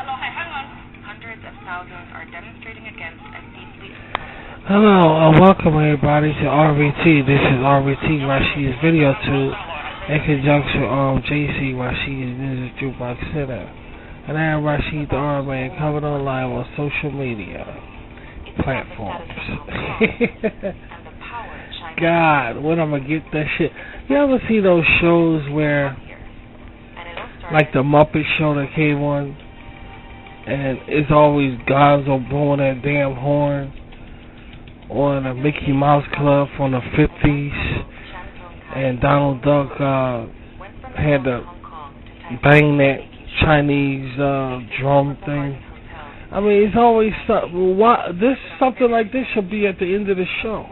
Hundreds of thousands are demonstrating against a deeply. Hello, welcome everybody to RVT. This is RVT Rasheed's Video Tube in conjunction with JC Rasheed's Music Jukebox Center. And I am Rasheed the R-Man coming on live on social media platforms. God, when I'm gonna get that shit? You ever see those shows where, like the Muppet Show that came on, and it's always guys are blowing that damn horn, or the Mickey Mouse Club from the 50s, and Donald Duck had to bang that Chinese drum thing. I mean, it's always something. Something like this should be at the end of the show.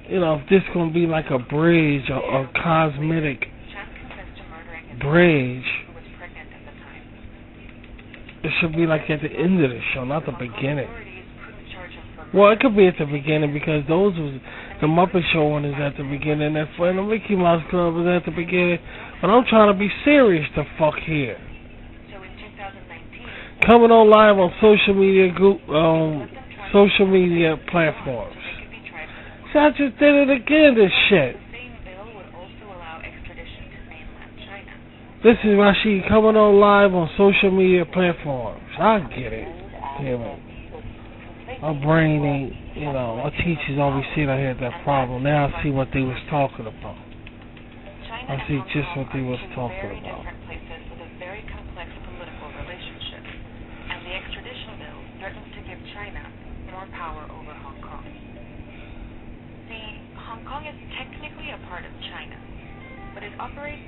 You know, if this gonna be like a bridge, a cosmetic bridge, it should be like at the end of the show, not the beginning. Well, it could be at the beginning because the Muppet Show one is at the beginning, and the Mickey Mouse Club is at the beginning. But I'm trying to be serious the fuck here. Coming on live on social media platforms. So I just did it again, this shit. This is Rasheed coming on live on social media platforms. I get it. Damn it. My brain ain't, my teachers always said I had that problem. Now I see what they was talking about. I see just what they was talking about. And the extradition bill threatens to give China more power over Hong Kong. See, Hong Kong is technically a part of China, but it operates.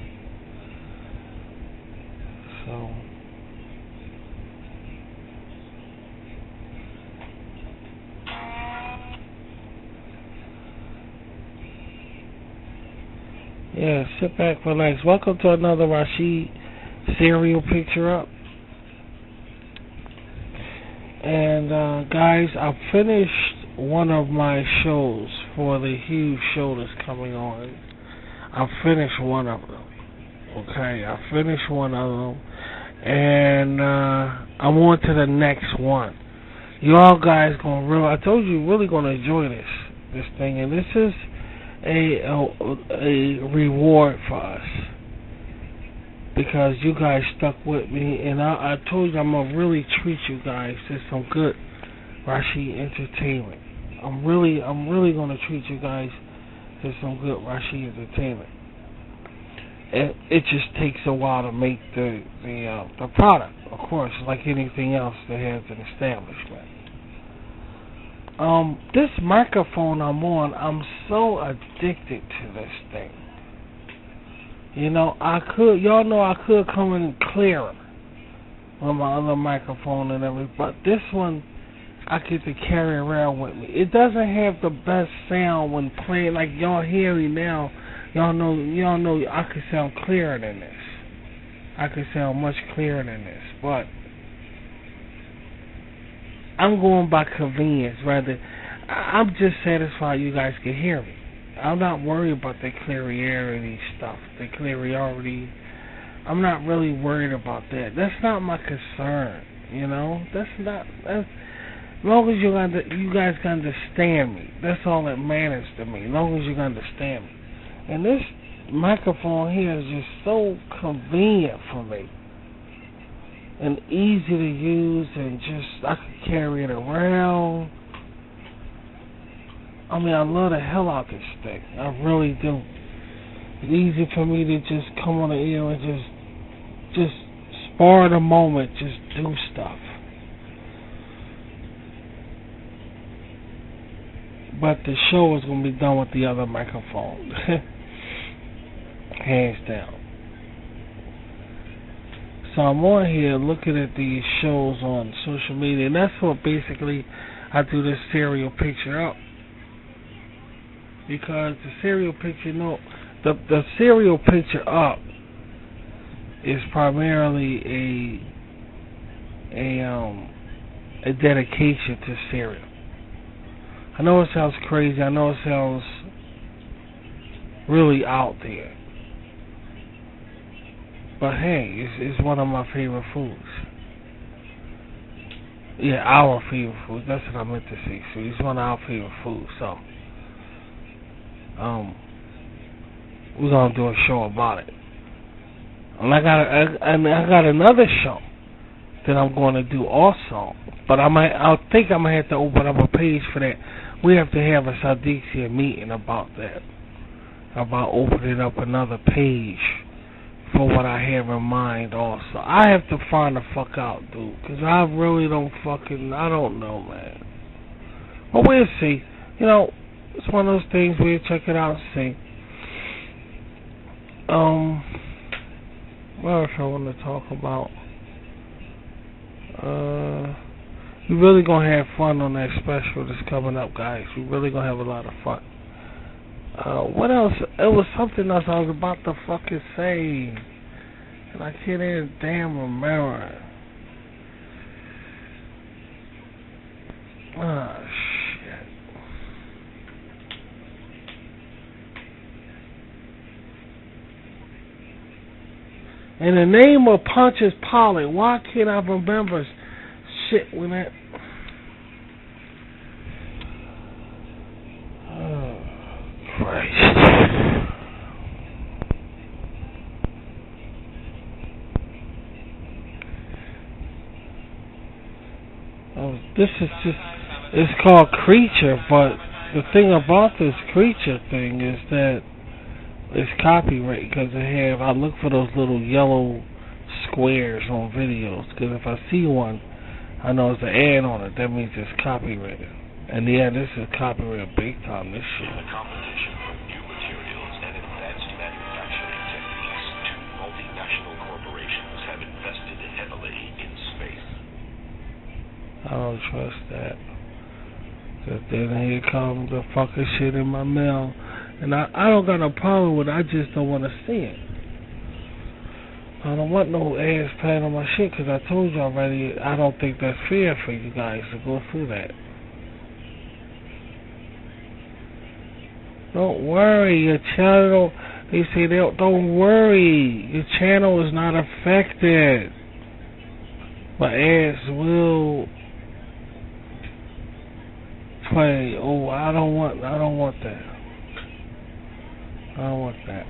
Yeah, sit back, relax. Welcome to another Rasheed Serial Picture Up. And guys, I finished one of my shows for the huge show that's coming on. I finished one of them. Okay, I finished one of them. And I'm on to the next one. Y'all guys I told you, really gonna enjoy this thing, and this is a reward for us because you guys stuck with me, and I told you I'm gonna really treat you guys to some good Rasheed entertainment. I'm really gonna treat you guys to some good Rasheed entertainment. It just takes a while to make the product, of course, like anything else that has an establishment. This microphone I'm on, I'm so addicted to this thing. Y'all know I could come in clearer on my other microphone and everything, but this one I get to carry around with me. It doesn't have the best sound when playing, like y'all hear me now. Y'all know I could sound clearer than this. I could sound much clearer than this, but I'm going by convenience rather. I'm just satisfied you guys can hear me. I'm not worried about the clarity stuff, the clarity. I'm not really worried about that. That's not my concern, as long as you guys can understand me. That's all that matters to me. As long as you can understand me. And this microphone here is just so convenient for me. And easy to use, and I can carry it around. I mean, I love the hell out this thing. I really do. It's easy for me to just come on the air and just spar the moment, just do stuff. But the show is going to be done with the other microphone. Hands down. So I'm on here looking at these shows on social media, and that's what basically I do this serial picture up. Because the serial picture, the serial picture up is primarily a dedication to cereal. I know it sounds crazy. I know it sounds really out there. But hey, it's one of my favorite foods. Yeah, our favorite food. That's what I meant to say. So it's one of our favorite foods. So, we're gonna do a show about it. And I got another show that I'm going to do also. But I think I'm gonna have to open up a page for that. We have to have a Sadixia meeting about that. About opening up another page for what I have in mind also. I have to find the fuck out, dude. Because I really I don't know, man. But we'll see. You know, it's one of those things we'll check it out and see. What else I want to talk about? We're really going to have fun on that special that's coming up, guys. We're really going to have a lot of fun. What else? It was something else I was about to fucking say. And I can't even damn remember. Ah, shit. In the name of Pontius Pilate, why can't I remember shit when that... Oh, Christ. This is just... It's called Creature, but the thing about this Creature thing is that it's copyright because I look for those little yellow squares on videos because if I see one, I know it's an ad on it. That means it's copyrighted. And yeah, this is copyrighted big time. This shit. In the competition for new materials and advanced manufacturing techniques, two multinational corporations have invested heavily in space. I don't trust that. Cause then here comes the fucking shit in my mail. And I don't got no problem with it. I just don't want to see it. I don't want no ads playing on my shit because I told you already I don't think that's fair for you guys to go through that. Don't worry, your channel, they say don't worry, your channel is not affected. But ads will play. Oh, I don't want that. I don't want that.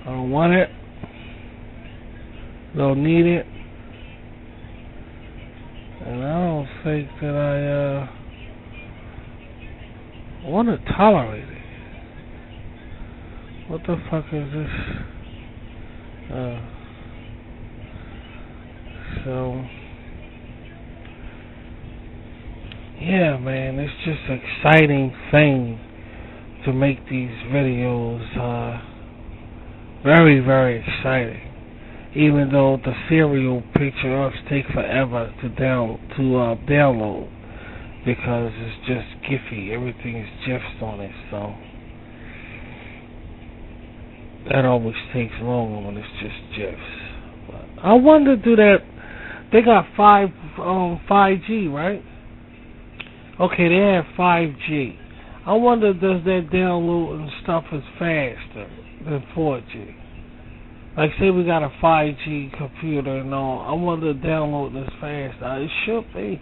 I don't want it. Don't need it. And I don't think that I want to tolerate it. What the fuck is this? So yeah, man, it's just an exciting thing to make these videos. Very, very exciting. Even though the serial picture ups take forever to download because it's just Giphy. Everything is GIFs on it, so that always takes longer when it's just GIFs. But I wonder, do that? They got 5G, right? Okay, they have 5G. I wonder, does that download and stuff is faster than 4G? Like, say we got a 5G computer and all. I wonder download this faster. It should be.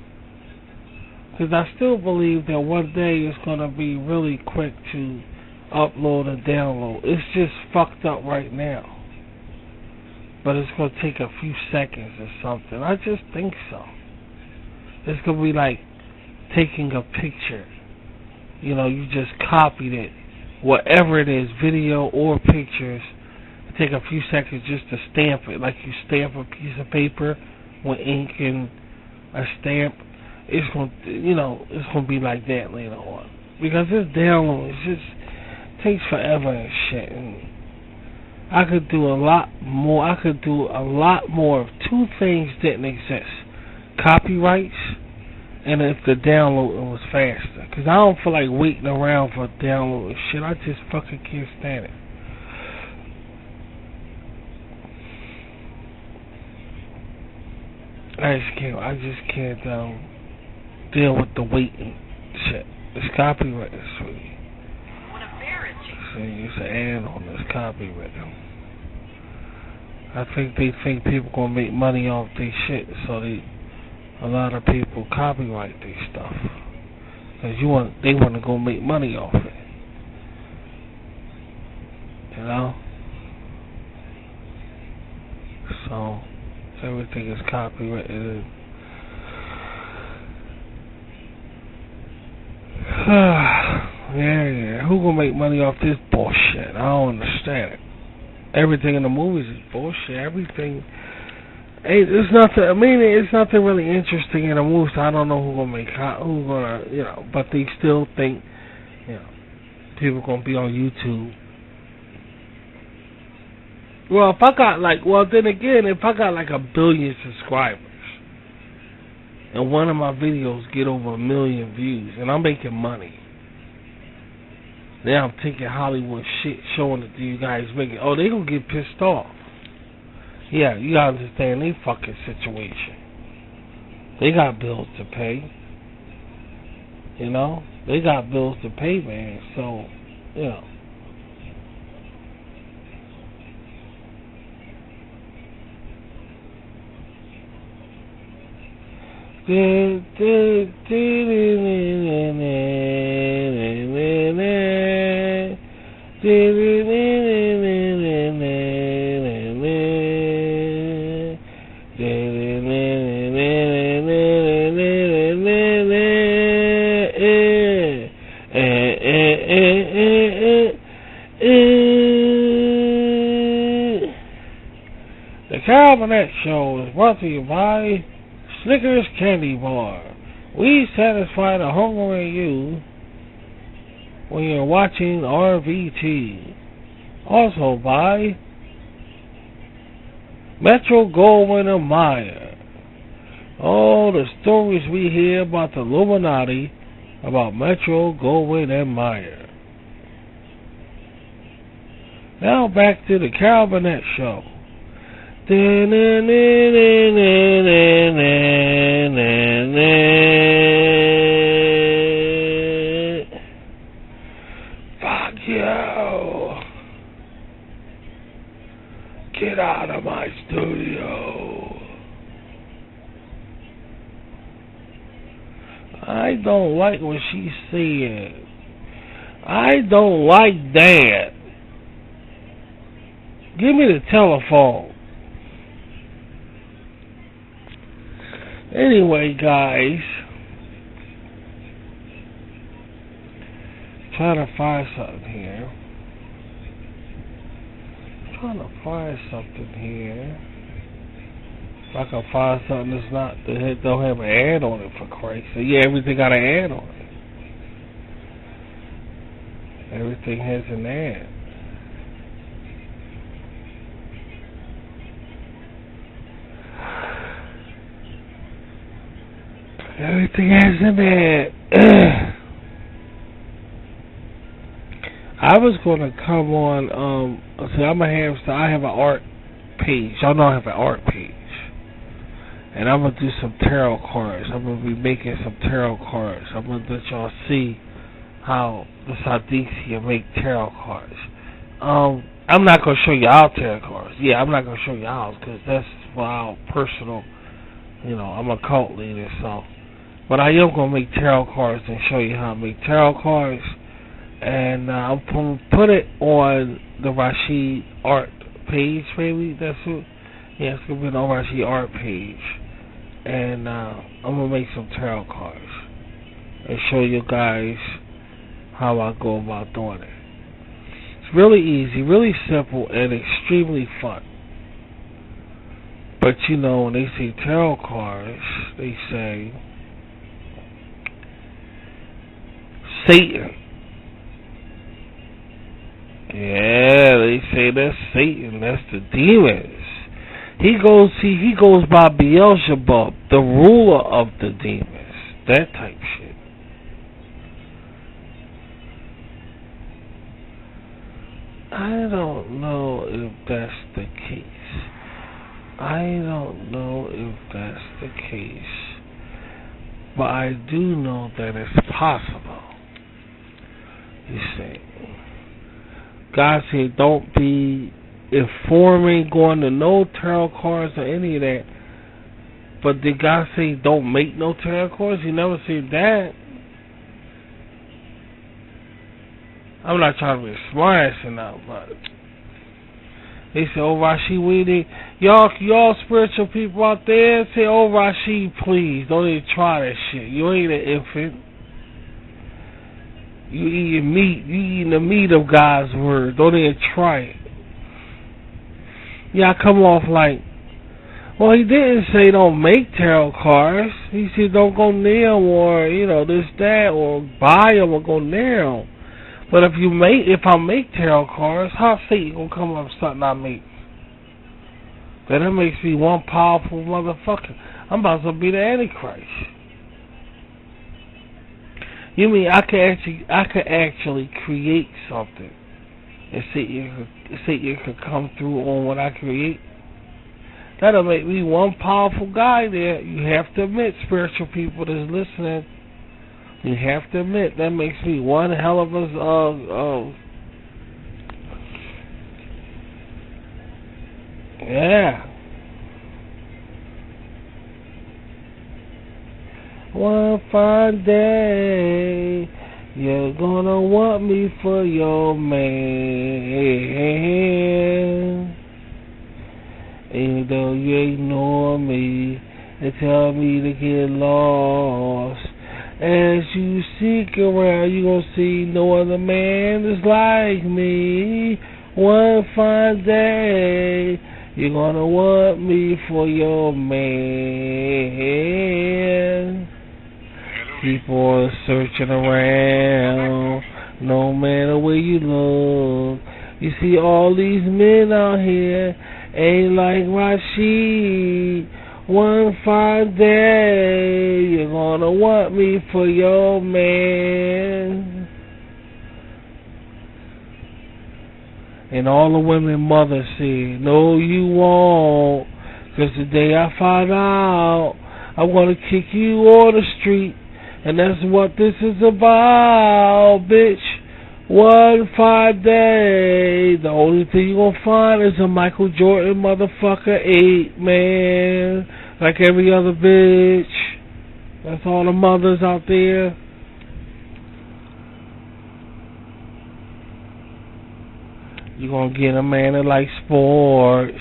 Because I still believe that one day it's going to be really quick to upload and download. It's just fucked up right now. But it's going to take a few seconds or something. I just think so. It's going to be like taking a picture. You know, you just copied it. Whatever it is, video or pictures. Take a few seconds just to stamp it. Like you stamp a piece of paper with ink and a stamp. It's going to, it's going to be like that later on. Because this download, it just takes forever and shit. And I could do a lot more. I could do a lot more if two things didn't exist. Copyrights and if the downloading was faster. Because I don't feel like waiting around for downloading shit. I just fucking can't stand it. I just can't deal with the waiting shit. It's copyrighted, sweetie. When a bear is chasing, See, it's an ad on this copyright. I think they think people gonna make money off their shit, so a lot of people copyright their stuff. Cause they want to go make money off it. You know? So, everything is copyrighted. Yeah. Who gonna make money off this bullshit? I don't understand it. Everything in the movies is bullshit. Everything. It's nothing. I mean, it's nothing really interesting in the movies. So I don't know who's gonna, but they still think, people gonna be on YouTube. Well, if I got if I got like 1 billion subscribers, and one of my videos get over 1 million views, and I'm making money, then I'm taking Hollywood shit, showing it to you guys, they gonna get pissed off. Yeah, you gotta understand their fucking situation. They got bills to pay. They got bills to pay, man. So, The Carol Burnett Show is brought to you by Snickers Candy Bar. We satisfy the hunger in you when you're watching RVT. Also by Metro Goldwyn Mayer. All the stories we hear about the Illuminati, about Metro Goldwyn Mayer. Now back to the Carol Burnett Show. Fuck you. Get out of my studio. I don't like what she's saying. I don't like that. Give me the telephone. Anyway, guys, trying to find something here. If I can find something that don't have an ad on it, for Christ's sake. Yeah, everything got an ad on it. Everything has an ad. Everything has an ad. I was going to come on, I have an art page. Y'all know I have an art page. And I'm going to do some tarot cards. I'm going to be making some tarot cards. I'm going to let y'all see how the Sadixia make tarot cards. I'm not going to show you our tarot cards. Yeah, I'm not going to show you ours because that's for our personal, I'm a cult leader, so. But I am going to make tarot cards and show you how to make tarot cards. And I'm going to put it on the Rashid art page, maybe. That's it. Yeah, it's going to be on Rashid art page. And I'm going to make some tarot cards and show you guys how I go about doing it. It's really easy, really simple, and extremely fun. But when they say tarot cards, they say Satan. Yeah, they say that's Satan. That's the demons. He goes by Beelzebub, the ruler of the demons. That type shit. I don't know if that's the case. But I do know that it's possible. You see. God said, don't be informing, going to no tarot cards or any of that. But did God say don't make no tarot cards? He never said that. I'm not trying to be smart ass enough, but they say, oh Rashid, we need y'all spiritual people out there say, oh Rashid, please don't even try that shit. You ain't an infant. You eating meat. You eating the meat of God's word. Don't even try it. Yeah, I come off like, well, he didn't say don't make tarot cards. He said don't go near them or, this, that, or buy them or go near them. But if I make tarot cards, how Satan gonna come up with something I make? That makes me one powerful motherfucker. I'm about to be the Antichrist. You mean I could actually create something and Satan could come through on what I create? That'll make me one powerful guy there. You have to admit, spiritual people that's listening, you have to admit that makes me one hell of a yeah. One fine day, you're gonna want me for your man. Even though you ignore me and tell me to get lost, as you seek around, you gonna see no other man is like me. One fine day, you're gonna want me for your man. Keep on searching around, no matter where you look. You see all these men out here ain't like Rashid. One fine day, you're gonna want me for your man. And all the women mothers said, no you won't, 'cause the day I find out, I'm gonna kick you on the street. And that's what this is about, bitch. One fine day, the only thing you gonna find is a Michael Jordan motherfucker 8, man. Like every other bitch. That's all the mothers out there. You gonna get a man that likes sports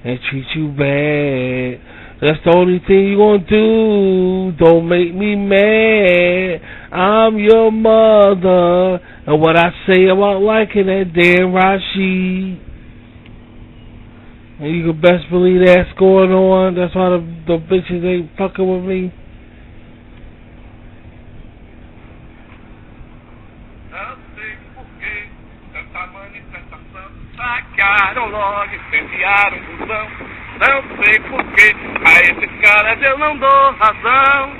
and treat you bad. That's the only thing you gonna do. Don't make me mad. I'm your mother. And what I say about liking that damn Rashid. And you can best believe that's going on. That's why the bitches ain't fucking with me. Sacaram logo, incendiaram o busão. Não sei porquê, a esses caras eu não dou razão.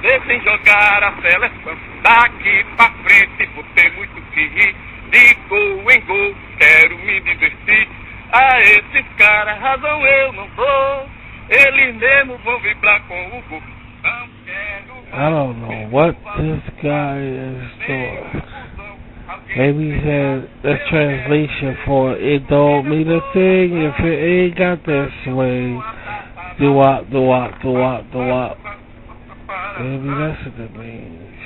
Deixem jogar a seleção daqui pra frente, vou ter muito que rir. De gol em gol, quero me divertir. A esses caras razão eu não dou. Eles mesmo vão vibrar com o gol. Não quero. I don't know what this guy is doing. Maybe he said the translation for it don't mean a thing if it ain't got that swing. Do wop. Maybe that's what it means.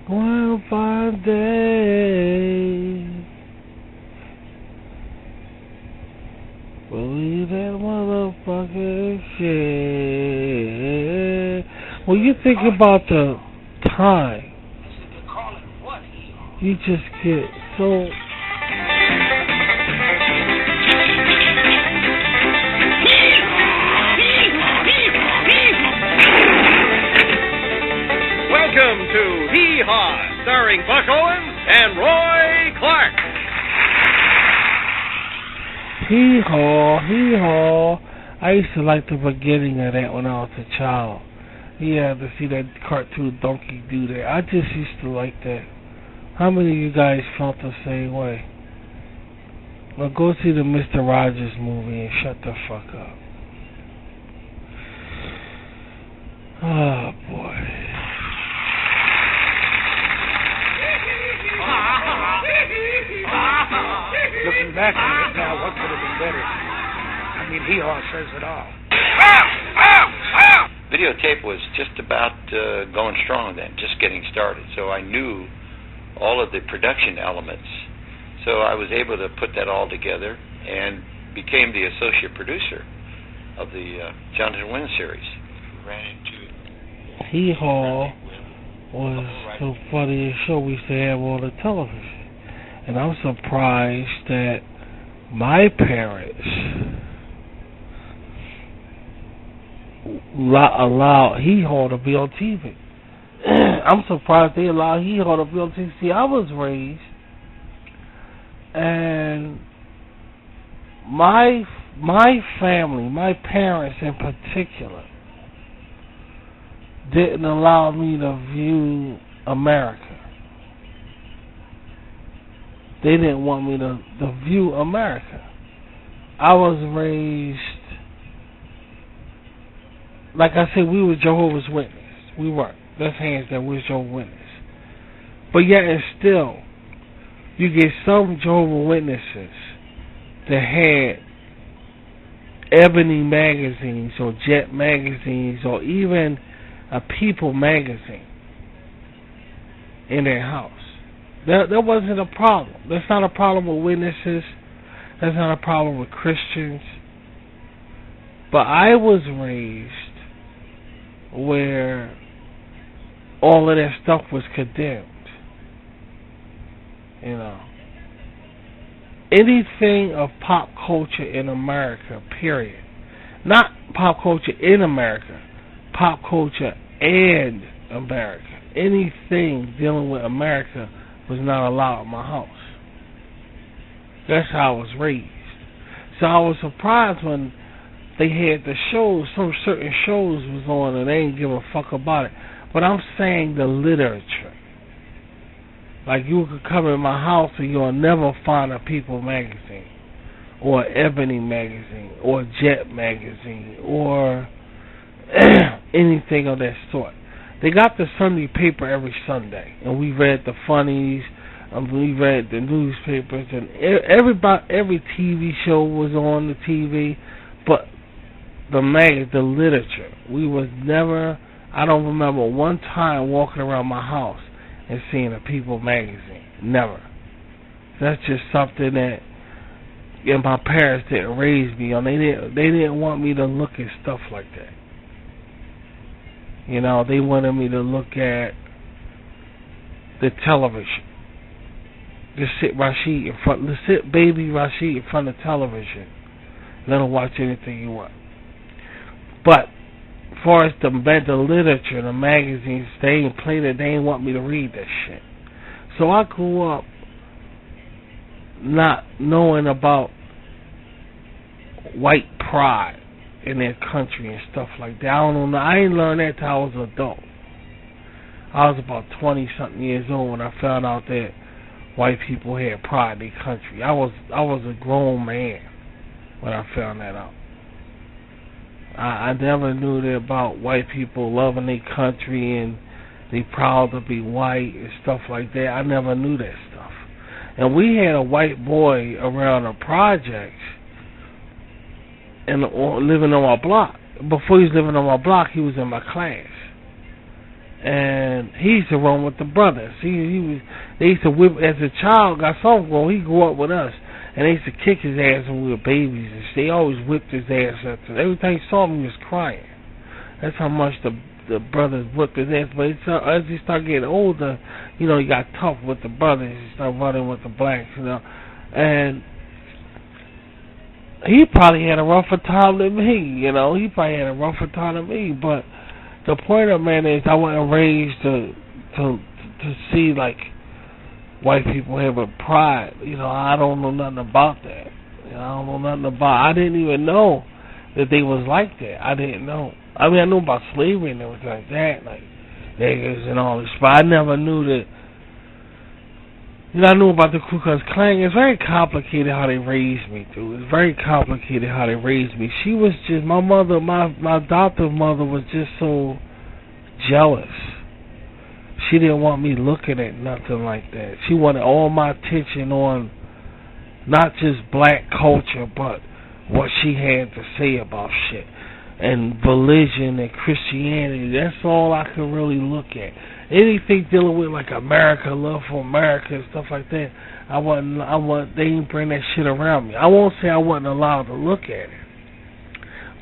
One fine day, believe that motherfucking shit. When you think about the time, you just get so. Welcome to Hee Haw, starring Buck Owens and Roy Clark. Hee haw. I used to like the beginning of that when I was a child. Yeah, to see that cartoon donkey do that. I just used to like that. How many of you guys felt the same way? Well, go see the Mr. Rogers movie and shut the fuck up. Oh, boy. back on it now, what could have been better? I mean, Hee-Haw says it all. Videotape was just about going strong then, just getting started. So I knew all of the production elements. So I was able to put that all together and became the associate producer of the Jonathan Wynn series. Ran into Hee-Haw was the funniest show we used to have on the television. And I'm surprised that my parents allowed Hee-Haw to be on TV. I'm surprised they allowed Hee-Haw to be on TV. See, I was raised, and my family, my parents in particular, didn't allow me to view America. They didn't want me to view America. I was raised, like I said, we were Jehovah's Witnesses. We weren't. That's hands that we were Jehovah's Witnesses. But yet and still, you get some Jehovah's Witnesses that had Ebony magazines or Jet magazines or even a People magazine in their house. That wasn't a problem. That's not a problem with witnesses. That's not a problem with Christians. But I was raised where all of that stuff was condemned. You know. Anything of pop culture in America, period. Not pop culture in America. Pop culture and America. Anything dealing with America was not allowed in my house. That's how I was raised. So I was surprised when they had the shows, some certain shows was on and they didn't give a fuck about it. But I'm saying the literature. Like you could come in my house and you'll never find a People magazine or Ebony magazine or Jet magazine or anything of that sort. They got the Sunday paper every Sunday, and we read the funnies, we read the newspapers, and every TV show was on the TV, but the literature. We was never, I don't remember one time walking around my house and seeing a People magazine. Never. That's just something that my parents didn't raise me on. They didn't want me to look at stuff like that. You know, they wanted me to look at the television. Just sit baby Rashid in front of television. Let her watch anything you want. But as far as the literature, the magazines, they ain't played it. They ain't want me to read that shit. So I grew up not knowing about white pride in their country and stuff like that. I don't know. I ain't learned that till I was an adult. I was about 20-something years old when I found out that white people had pride in their country. I was a grown man when I found that out. I never knew that about white people loving their country and they proud to be white and stuff like that. I never knew that stuff. And we had a white boy around the projects and living on my block. Before he was living on my block, he was in my class. And he used to run with the brothers. They used to whip, as a child, got some grown, he grew up with us. And they used to kick his ass when we were babies. And they always whipped his ass. Every time he saw me, he was crying. That's how much the brothers whipped his ass. But as he started getting older, you know, he got tough with the brothers. He started running with the blacks, you know. And he probably had a rougher time than me, you know. He probably had a rougher time than me. But the point of man is I wasn't raised to see, like, white people have a pride. You know, I don't know nothing about that. You know, I don't know nothing about. I didn't even know that they was like that. I didn't know. I mean, I knew about slavery and everything like that, like niggas and all this, but I never knew that. You know, I knew about the Ku Klux Klan. It's very complicated how they raised me, dude. It's very complicated how they raised me. She was just, my mother, my adoptive mother was just so jealous. She didn't want me looking at nothing like that. She wanted all my attention on not just black culture, but what she had to say about shit. And religion and Christianity, that's all I can really look at. Anything dealing with like America, love for America and stuff like that, they didn't bring that shit around me. I won't say I wasn't allowed to look at it,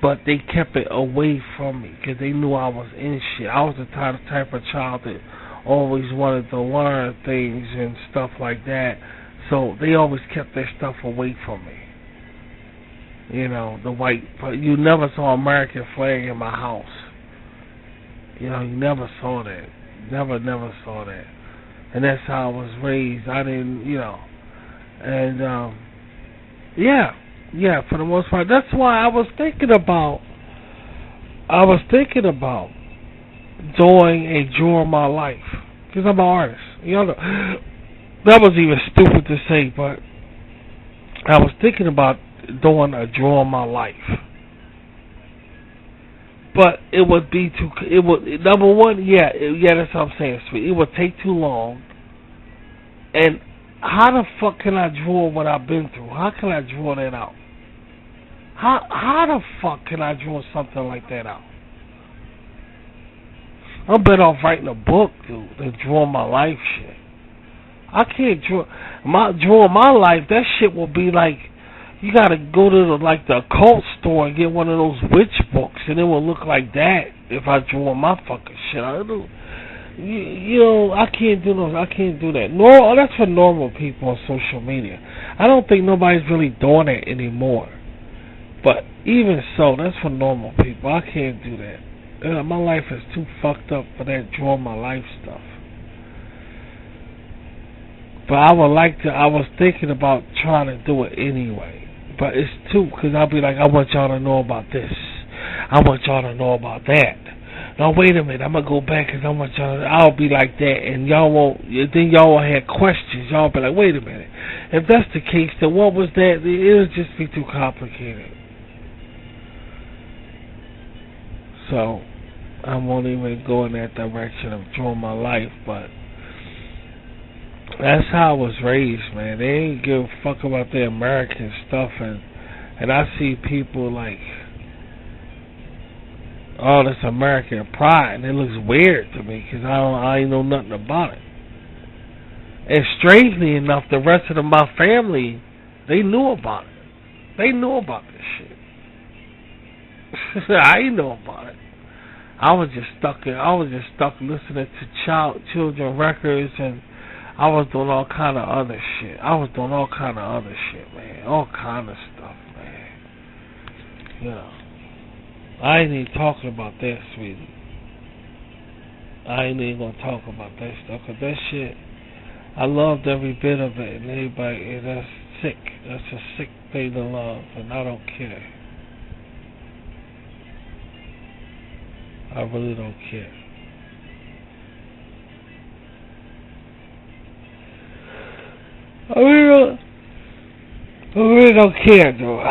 but they kept it away from me because they knew I was in shit. I was the type of child that always wanted to learn things and stuff like that, so they always kept that stuff away from me. You know, but you never saw an American flag in my house. You know, you never saw that. Never saw that. And that's how I was raised. I didn't, you know. And, yeah, for the most part. That's why I was thinking about doing a Drawing My Life. Because I'm an artist. You know, that was even stupid to say, but I was thinking about doing a Drawing My Life. But it would be too. It would, number one, yeah. That's what I'm saying, sweet. It would take too long. And how the fuck can I draw what I've been through? How can I draw that out? How the fuck can I draw something like that out? I'm better off writing a book, dude, than drawing my life shit. I can't drawing my life. That shit will be like, you gotta go to the occult store and get one of those witch books, and it will look like that if I draw my fucking shit. You know, I can't do those. I can't do that. That's for normal people on social media. I don't think nobody's really doing it anymore. But even so, that's for normal people. I can't do that. My life is too fucked up for that draw my life stuff. But I was thinking about trying to do it anyway. But it's too, because I'll be like, I want y'all to know about this. I want y'all to know about that. Now wait a minute, I'm gonna go back because I want y'all. I'll be like that, and y'all won't. Then y'all will have questions. Y'all be like, wait a minute. If that's the case, then what was that? It'll just be too complicated. So I won't even go in that direction of drawing my life, but that's how I was raised, man. They ain't give a fuck about the American stuff, and I see people like, oh, this American pride, and it looks weird to me because I ain't know nothing about it. And strangely enough, the rest of my family, they knew about it. They knew about this shit. I didn't know about it. I was just stuck listening to children records, and I was doing all kind of other shit. Man. All kind of stuff, man. You know. I ain't even talking about that, sweetie. I ain't even gonna talk about that stuff, cause that shit, I loved every bit of it, and everybody, and that's sick. That's a sick thing to love, and I don't care. I really don't care. I really don't care, dude.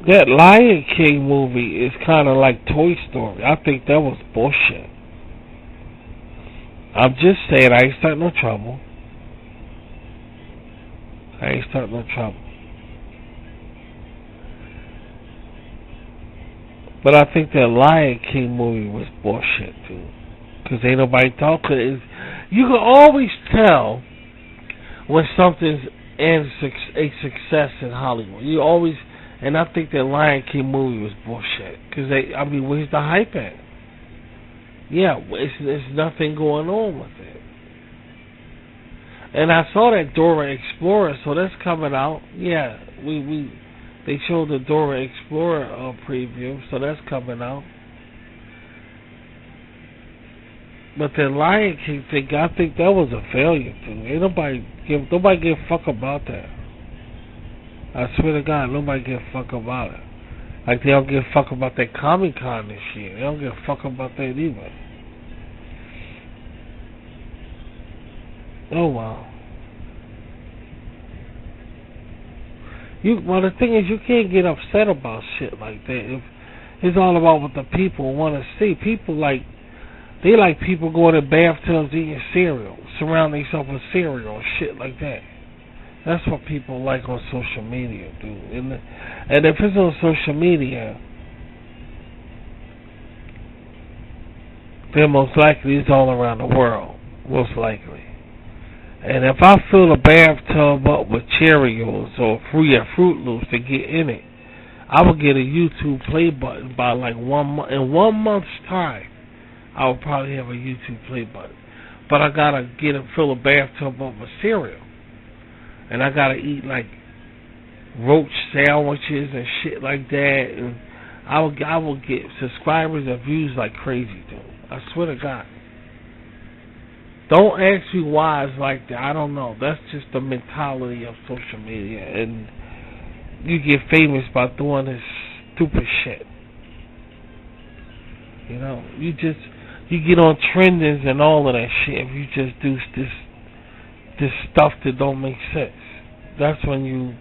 That Lion King movie is kind of like Toy Story. I think that was bullshit. I'm just saying, I ain't starting no trouble. But I think that Lion King movie was bullshit, too. Because ain't nobody talking. You can always tell when something's a success in Hollywood. You always... And I think that Lion King movie was bullshit. Because, where's the hype at? Yeah, there's nothing going on with it. And I saw that Dora Explorer, so that's coming out. Yeah, they showed the Dora Explorer preview, so that's coming out. But the Lion King thing, I think that was a failure, too. Ain't nobody give a fuck about that. I swear to God, nobody give a fuck about it. Like they don't give a fuck about that Comic-Con this year. They don't give a fuck about that either. Oh wow. Well, the thing is, you can't get upset about shit like that. It's all about what the people want to see. People like They like people going to bathtubs eating cereal, surround themselves with cereal and shit like that. That's what people like on social media, dude. And if it's on social media, then most likely it's all around the world, most likely. And if I fill a bathtub up with Cheerios or Fruit Loops to get in it, I would get a YouTube play button by like 1 month. In 1 month's time, I would probably have a YouTube play button. But I gotta fill a bathtub up with cereal. And I gotta eat like roach sandwiches and shit like that. And I will get subscribers and views like crazy, dude. I swear to God. Don't ask me why it's like that. I don't know. That's just the mentality of social media. And you get famous by doing this stupid shit. You know, you get on trendings and all of that shit if you just do this stuff that don't make sense. That's when you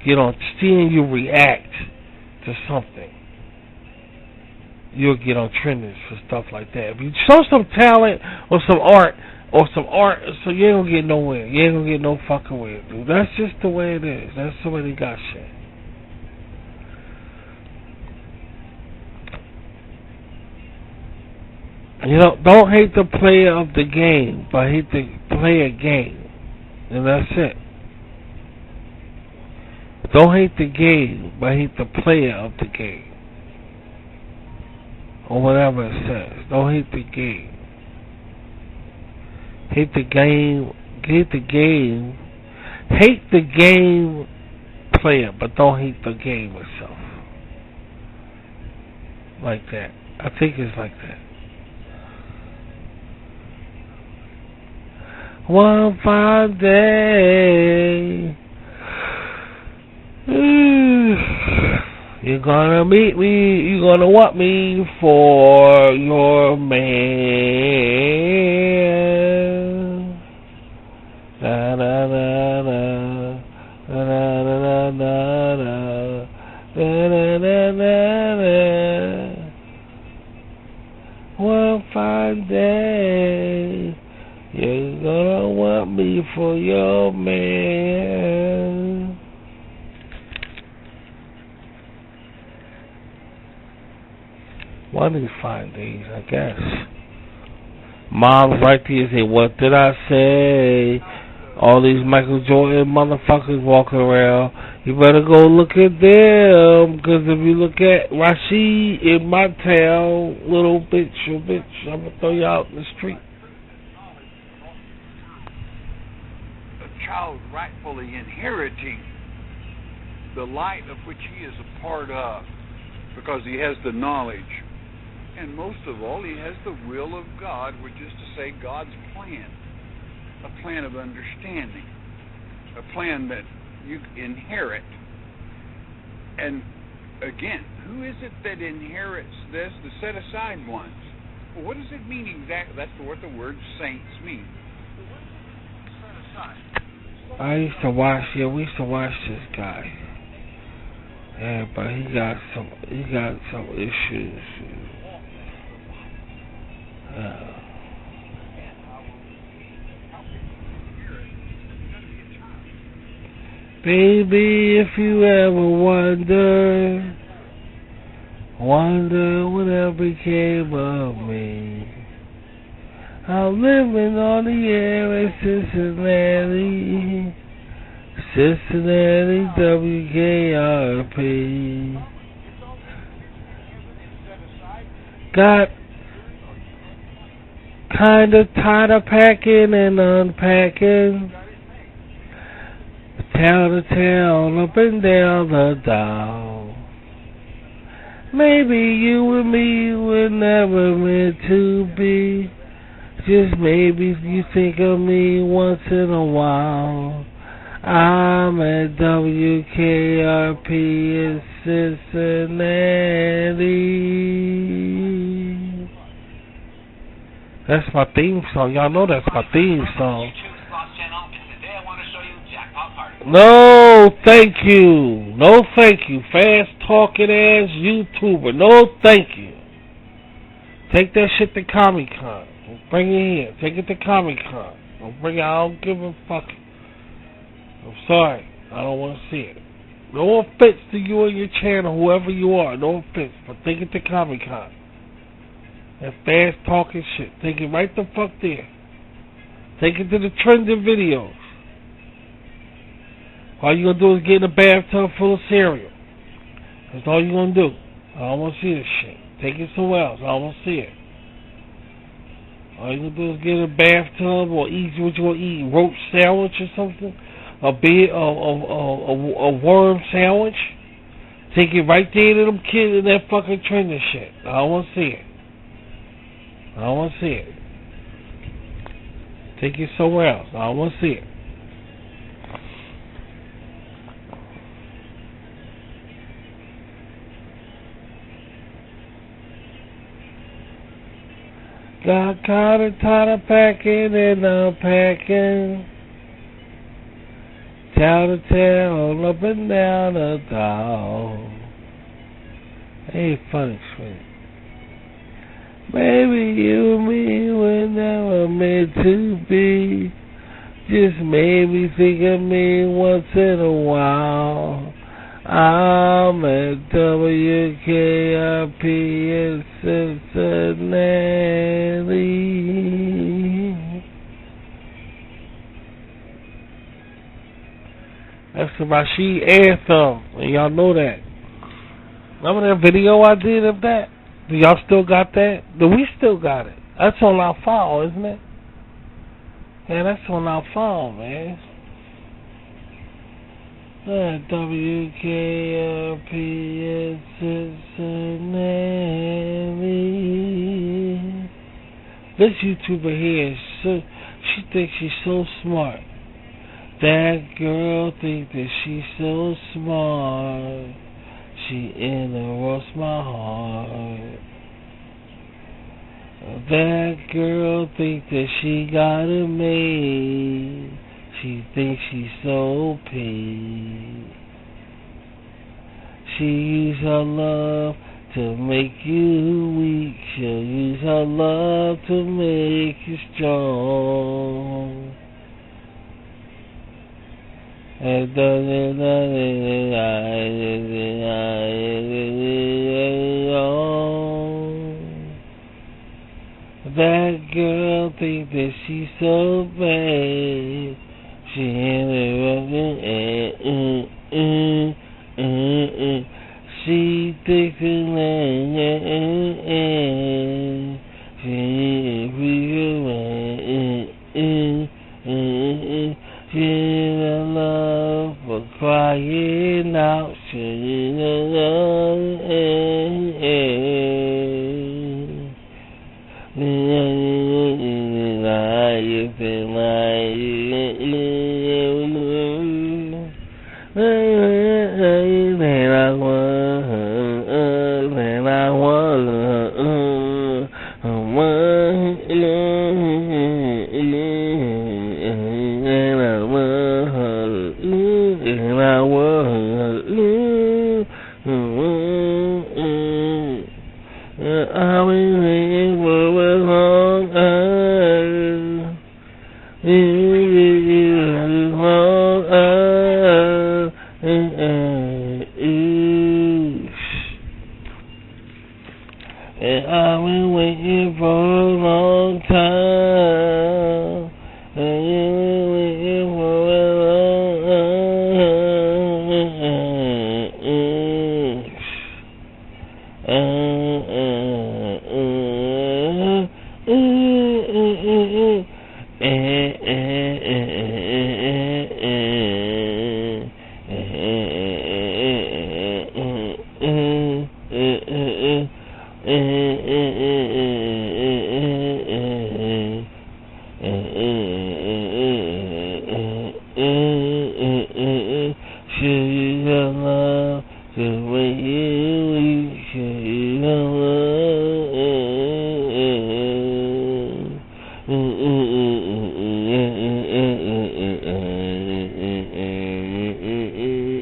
get on, seeing you react to something. You'll get on trendings for stuff like that. If you show some talent or some art, so you ain't gonna get nowhere. You ain't gonna get no fucking way, dude. That's just the way it is. That's the way they got shit. You know, don't hate the player of the game, but hate the player game. And that's it. Don't hate the game, but hate the player of the game. Or whatever it says. Don't hate the game. Hate the game. Hate the game. Hate the game player, but don't hate the game itself. Like that. I think it's like that. One fine day, you're gonna meet me, you're gonna want me for your man. Na na na na, na na na na na, na na na na. One fine day, you're gonna want me for your man. One of these fine days, I guess. Mom's right there say, what did I say? All these Michael Jordan motherfuckers walking around. You better go look at them, because if you look at Rashid in my town, little bitch, I'm gonna throw you out in the street. Child rightfully inheriting the light of which he is a part of, because he has the knowledge, and most of all he has the will of God, which is to say God's plan, a plan of understanding, a plan that you inherit. And again, who is it that inherits this? The set aside ones. Well, what does it mean exactly? That's what the word saints mean. Set aside. We used to watch this guy. Yeah, but he got some issues. Baby, if you ever wonder whatever became of me. I'm living on the air in Cincinnati, WKRP. Got kinda tired of packing and unpacking. Town to town, up and down the dial. Maybe you and me were never meant to be. Just maybe you think of me once in a while. I'm at WKRP in Cincinnati. That's my theme song. Y'all know that's my theme song. No, thank you. No, thank you. Fast talking ass YouTuber. No, thank you. Take that shit to Comic-Con. Bring it here. Take it to Comic-Con. I don't give a fuck. I'm sorry. I don't want to see it. No offense to you and your channel, whoever you are. No offense. But take it to Comic-Con. That fast talking shit. Take it right the fuck there. Take it to the trending videos. All you gonna do is get in a bathtub full of cereal. That's all you gonna do. I don't want to see this shit. Take it somewhere else. I don't want to see it. All you gonna do is get in a bathtub or eat what you gonna eat. Roach sandwich or something. A worm sandwich. Take it right there to them kids in that fucking trending shit. I don't want to see it. I don't want to see it. Take it somewhere else. I don't want to see it. Got caught and tired of packing and unpacking. Town to town, up and down the town. Ain't funny, sweet. Maybe you and me were never meant to be. Just maybe think of me once in a while. I'm at WKRP in Cincinnati. That's the Rashid anthem, and y'all know that. Remember that video I did of that? Do y'all still got that? We still got it. That's on our file, isn't it? Yeah, that's on our file, man. WKRP in Cincinnati. This YouTuber here, she thinks she's so smart. That girl thinks that she's so smart. She interrupts my heart. That girl thinks that she got it made. She thinks she's so paid. She use her love to make you weak. She'll use her love to make you strong. That girl thinks that she's so bad. She she thinks she love for crying out. She I've been waiting for a long time. I've been waiting for a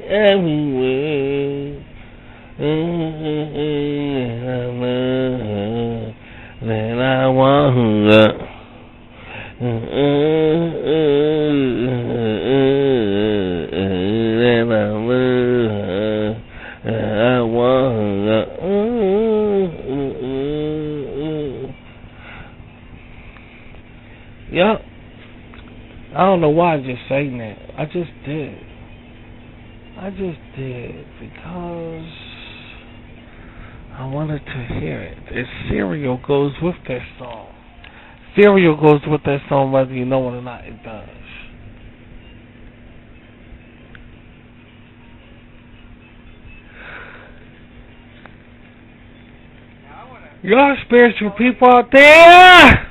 everywhere. Yep. I don't know why I just saying that. I just did because I wanted to hear it. And Cereal goes with that song. Cereal goes with that song whether you know it or not, it does. Y'all spiritual people out there!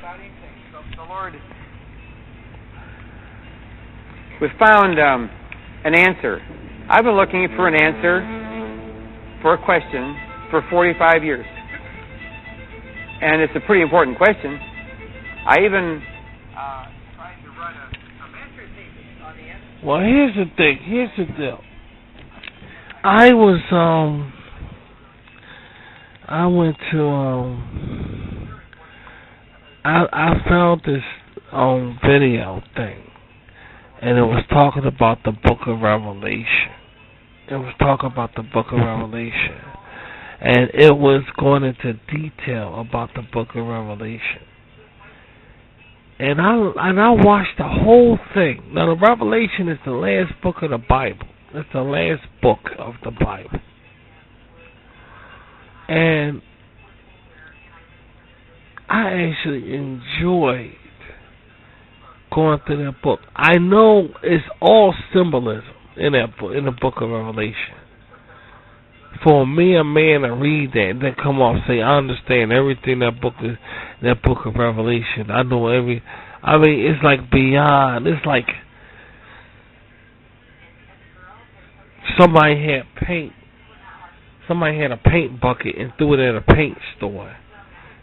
The Lord, we found an answer. I've been looking for an answer for a question for 45 years. And it's a pretty important question. I even tried to run a master's thesis on the answer. Well, here's the thing. Here's the deal. I went to I found this video thing, and it was talking about the Book of Revelation. And it was going into detail about the Book of Revelation. And I watched the whole thing. Now, the Revelation is the last book of the Bible. It's the last book of the Bible. And I actually enjoyed going through that book. I know it's all symbolism in that book, in the Book of Revelation. For me, a man, to read that and then come off and say, I understand everything that book of Revelation. I know it's like beyond. It's like somebody had paint. Somebody had a paint bucket and threw it at a paint store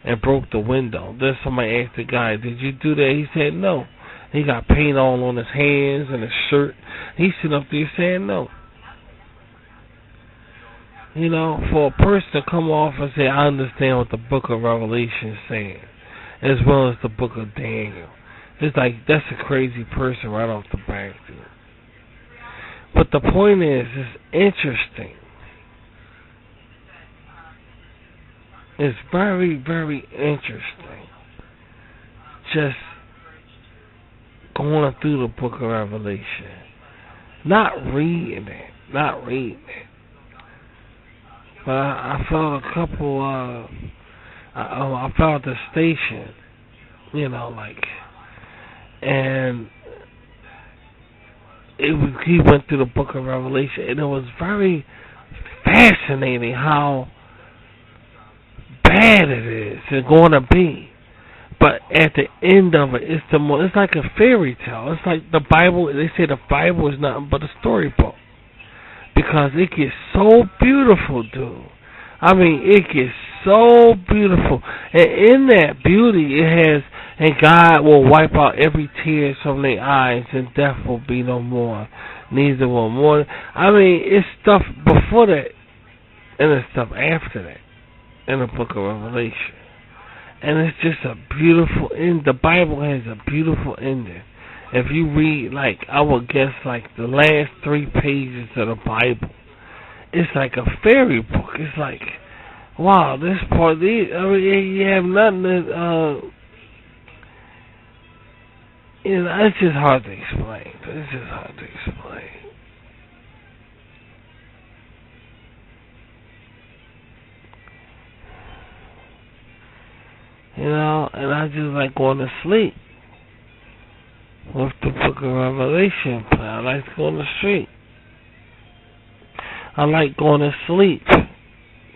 and broke the window. Then somebody asked the guy, did you do that? He said no. He got paint all on his hands and his shirt. He's sitting up there saying no. You know, for a person to come off and say, I understand what the Book of Revelation is saying, as well as the Book of Daniel. It's like, that's a crazy person right off the bat, dude. But the point is, it's interesting. It's very, very interesting. Just going through the Book of Revelation. Not reading it. But I found a couple, I found the station, you know, like, and he went through the Book of Revelation, and it was very fascinating how bad it is it's going to be. But at the end of it, it's like a fairy tale. It's like the Bible. They say the Bible is nothing but a storybook. Because it gets so beautiful, dude. I mean, it gets so beautiful. And in that beauty, it has, and God will wipe out every tear from their eyes, and death will be no more. Neither will more. I mean, it's stuff before that, and it's stuff after that, in the Book of Revelation. And it's just a beautiful end. The Bible has a beautiful ending. If you read, like, I would guess, like, the last 3 pages of the Bible, it's like a fairy book. It's like, wow, this part, I mean, you have nothing that, you know, it's just hard to explain. You know, and I just like going to sleep with the Book of Revelation. I like going to sleep. I like going to sleep.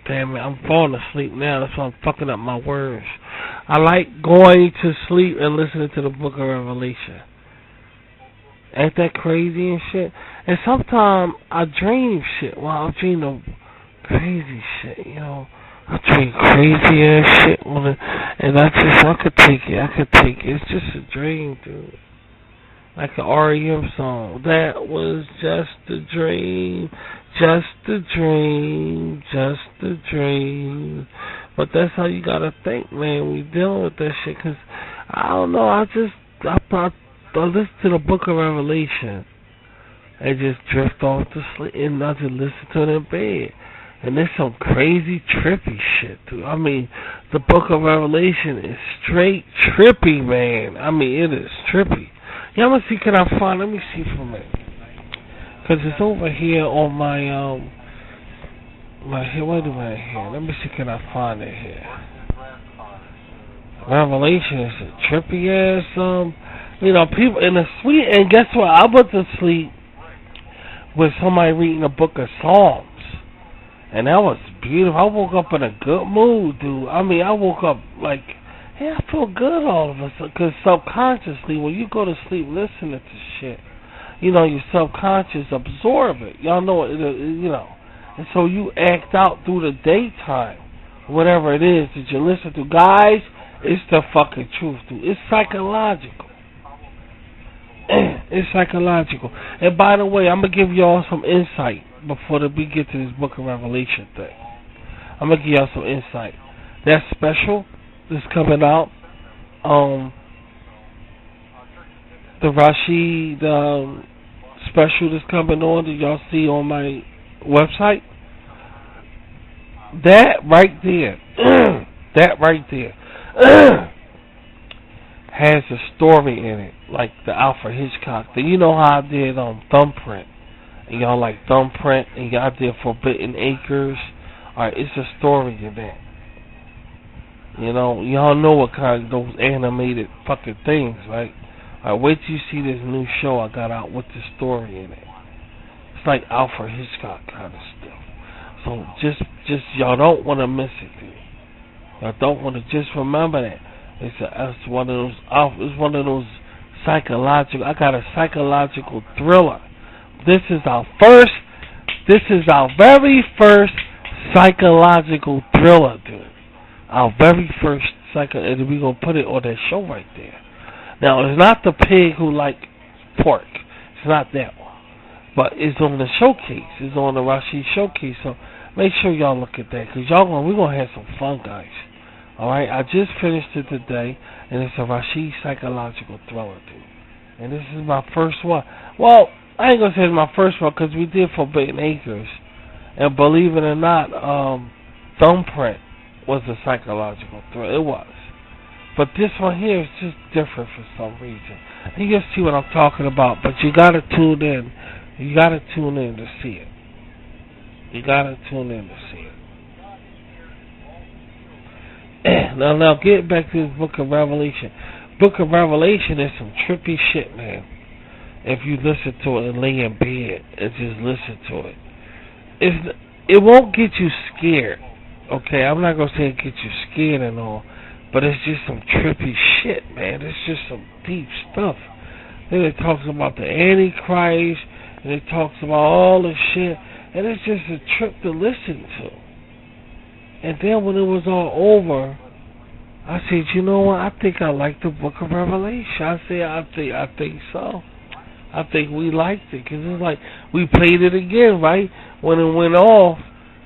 Damn it, I'm falling asleep now. That's why I'm fucking up my words. I like going to sleep and listening to the Book of Revelation. Ain't that crazy and shit? And sometimes I dream shit. Well, I dream of crazy shit, you know. I dream crazy ass shit. And I could take it. It's just a dream, dude. Like an R.E.M. song. That was just a dream. Just a dream. Just a dream. But that's how you gotta think, man, when you're dealing with that shit. Cause I don't know, I listen to the Book of Revelation and just drift off to sleep, and I just listen to it in bed. And there's some crazy trippy shit, dude. I mean, the Book of Revelation is straight trippy, man. I mean, it is trippy. Yeah, I'm gonna see, can I find, let me see for a minute. Cause it's over here on my here, wait a minute here. Let me see, can I find it here. Revelation is a trippy ass, people in the sweet, and guess what? I went to sleep with somebody reading a book of Psalms. And that was beautiful. I woke up in a good mood, dude. I mean, I woke up like, hey, I feel good all of a sudden. Because subconsciously, when you go to sleep listening to shit, your subconscious absorb it. Y'all know it, And so you act out through the daytime, whatever it is that you listen to. Guys, it's the fucking truth, dude. It's psychological. It's psychological. And by the way, I'm going to give y'all some insight before we get to this Book of Revelation thing. I'm going to give y'all some insight. That special that's coming out, the Rashid special that's coming on that y'all see on my website, that right there, has a story in it, like the Alfred Hitchcock thing. You know how I did Thumbprint, and y'all like Thumbprint, and y'all did Forbidden Acres. Alright, it's a story in that. Y'all know what kind of those animated fucking things, right? Alright, wait till you see this new show I got out with the story in it. It's like Alfred Hitchcock kind of stuff. So just y'all don't want to miss it, dude. Y'all don't want to, just remember that. It's one of those psychological. I got a psychological thriller. This is our very first psychological thriller, dude. Our very first and we're gonna put it on that show right there. Now, it's not the pig who liked pork. It's not that one, but it's on the showcase. It's on the Rashid showcase. So make sure y'all look at that, because we're gonna have some fun, guys. Alright, I just finished it today, and it's a Rashid psychological thriller, dude. And this is my first one. Well, I ain't gonna say it's my first one, because we did Forbidden Acres. And believe it or not, Thumbprint was a psychological thriller. It was. But this one here is just different for some reason. And you'll see what I'm talking about, but you gotta tune in. You gotta tune in to see it. Now get back to this Book of Revelation. Book of Revelation is some trippy shit, man. If you listen to it and lay in bed and just listen to it, it won't get you scared. Okay, I'm not gonna say it gets you scared and all, but it's just some trippy shit, man. It's just some deep stuff. Then it talks about the Antichrist, and it talks about all this shit, and it's just a trip to listen to. And then when it was all over, I said, you know what? I think I like the Book of Revelation. I think so. I think we liked it, because it's like we played it again, right? When it went off,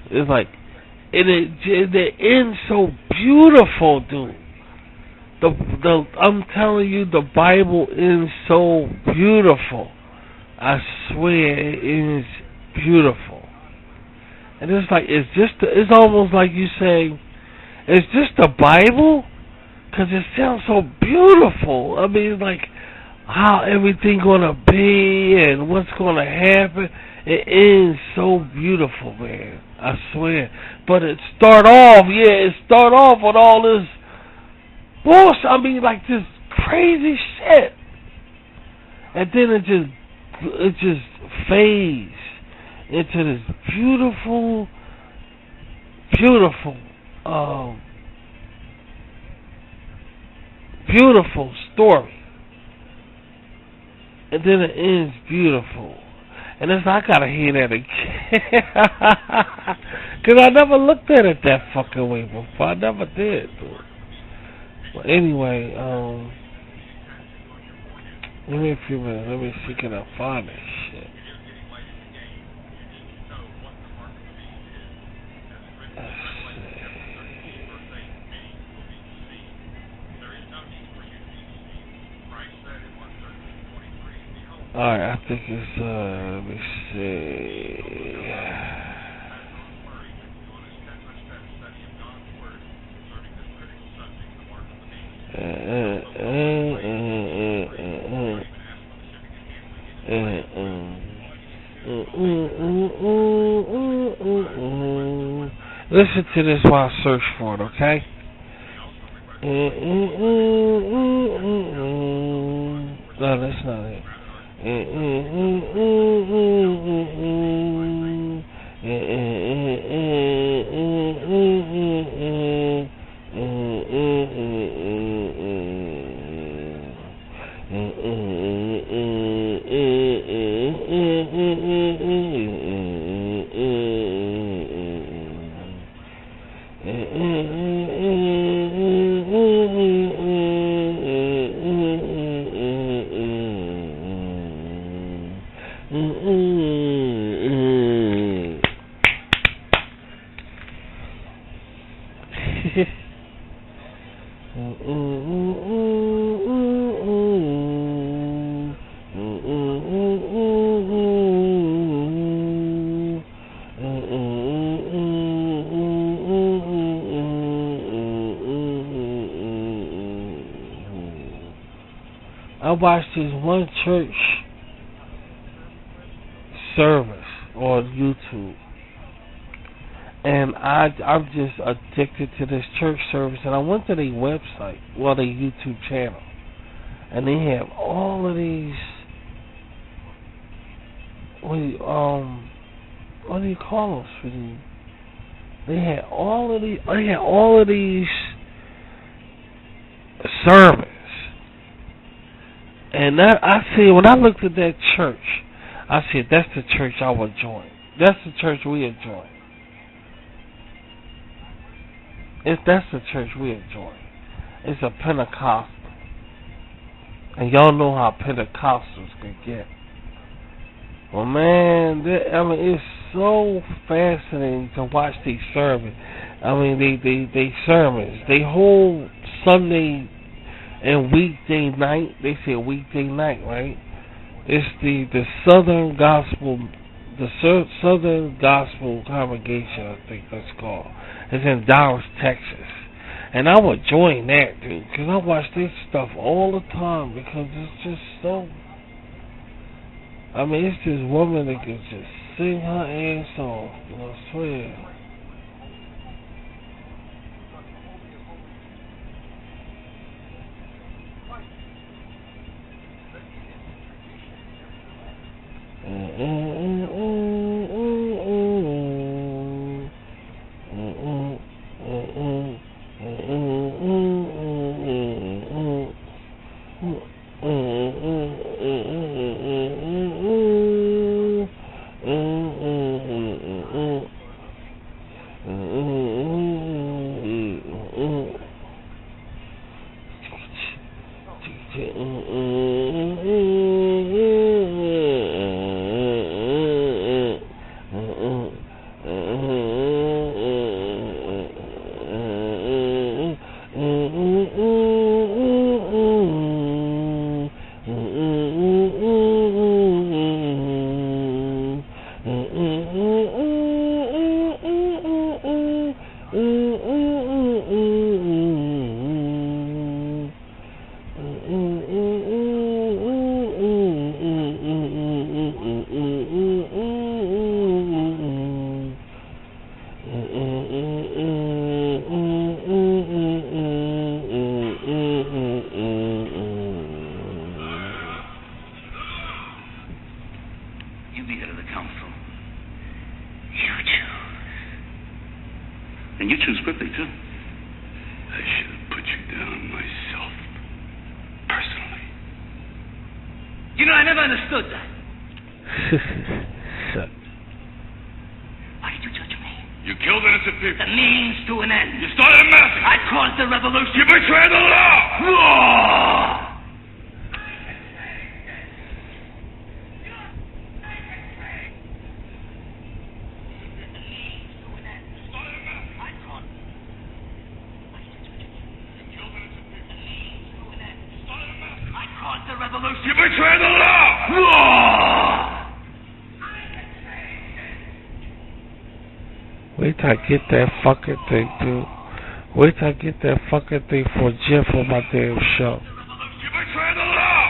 it's like it ends so beautiful, dude. I'm telling you, the Bible ends so beautiful. I swear it is beautiful. And it's like, it's almost like you say, is this the Bible? Because it sounds so beautiful. I mean, it's like how everything gonna be and what's gonna happen. It ends so beautiful, man. I swear. But it start off with all this bullshit. I mean, like this crazy shit, and then it just fades into this beautiful story, and then it ends beautiful. And it's like, I gotta hear that again, because I never looked at it that fucking way before. I never did. But anyway, give me a few minutes. Let me see, can I find this shit? Let's see. Alright, I think it's, let me see. Listen to this while I search for it, okay? No, that's not it. I watched this one church service on YouTube, and I'm just addicted to this church service. And I went to their website, well, their YouTube channel, and they have all of these. What do you call them? They had all of these. They had all of these sermons. And that, I see, when I looked at that church, I said, that's the church I would join. That's the church we would join. That's the church we would join. It's a Pentecostal. And y'all know how Pentecostals can get. Well, man, it's so fascinating to watch these sermons. They sermons. They hold Sunday and weekday night. They say weekday night, right? It's the Southern Gospel, Southern Gospel Congregation, I think that's called. It's in Dallas, Texas. And I would join that, dude, because I watch this stuff all the time, because it's just so... it's this woman that can just sing her ass off, I swear. You be head of the council. You choose. And you choose quickly, too. I should have put you down myself. Personally. You know, I never understood that. Why did you judge me? You killed innocent people. The means to an end. You started a massacre. I caused the revolution. You betrayed the law. War! revolution. You betray the law. Wait till I get that fucking thing, dude. Wait till I get that fucking thing for Jeff on my damn show. You betray the law.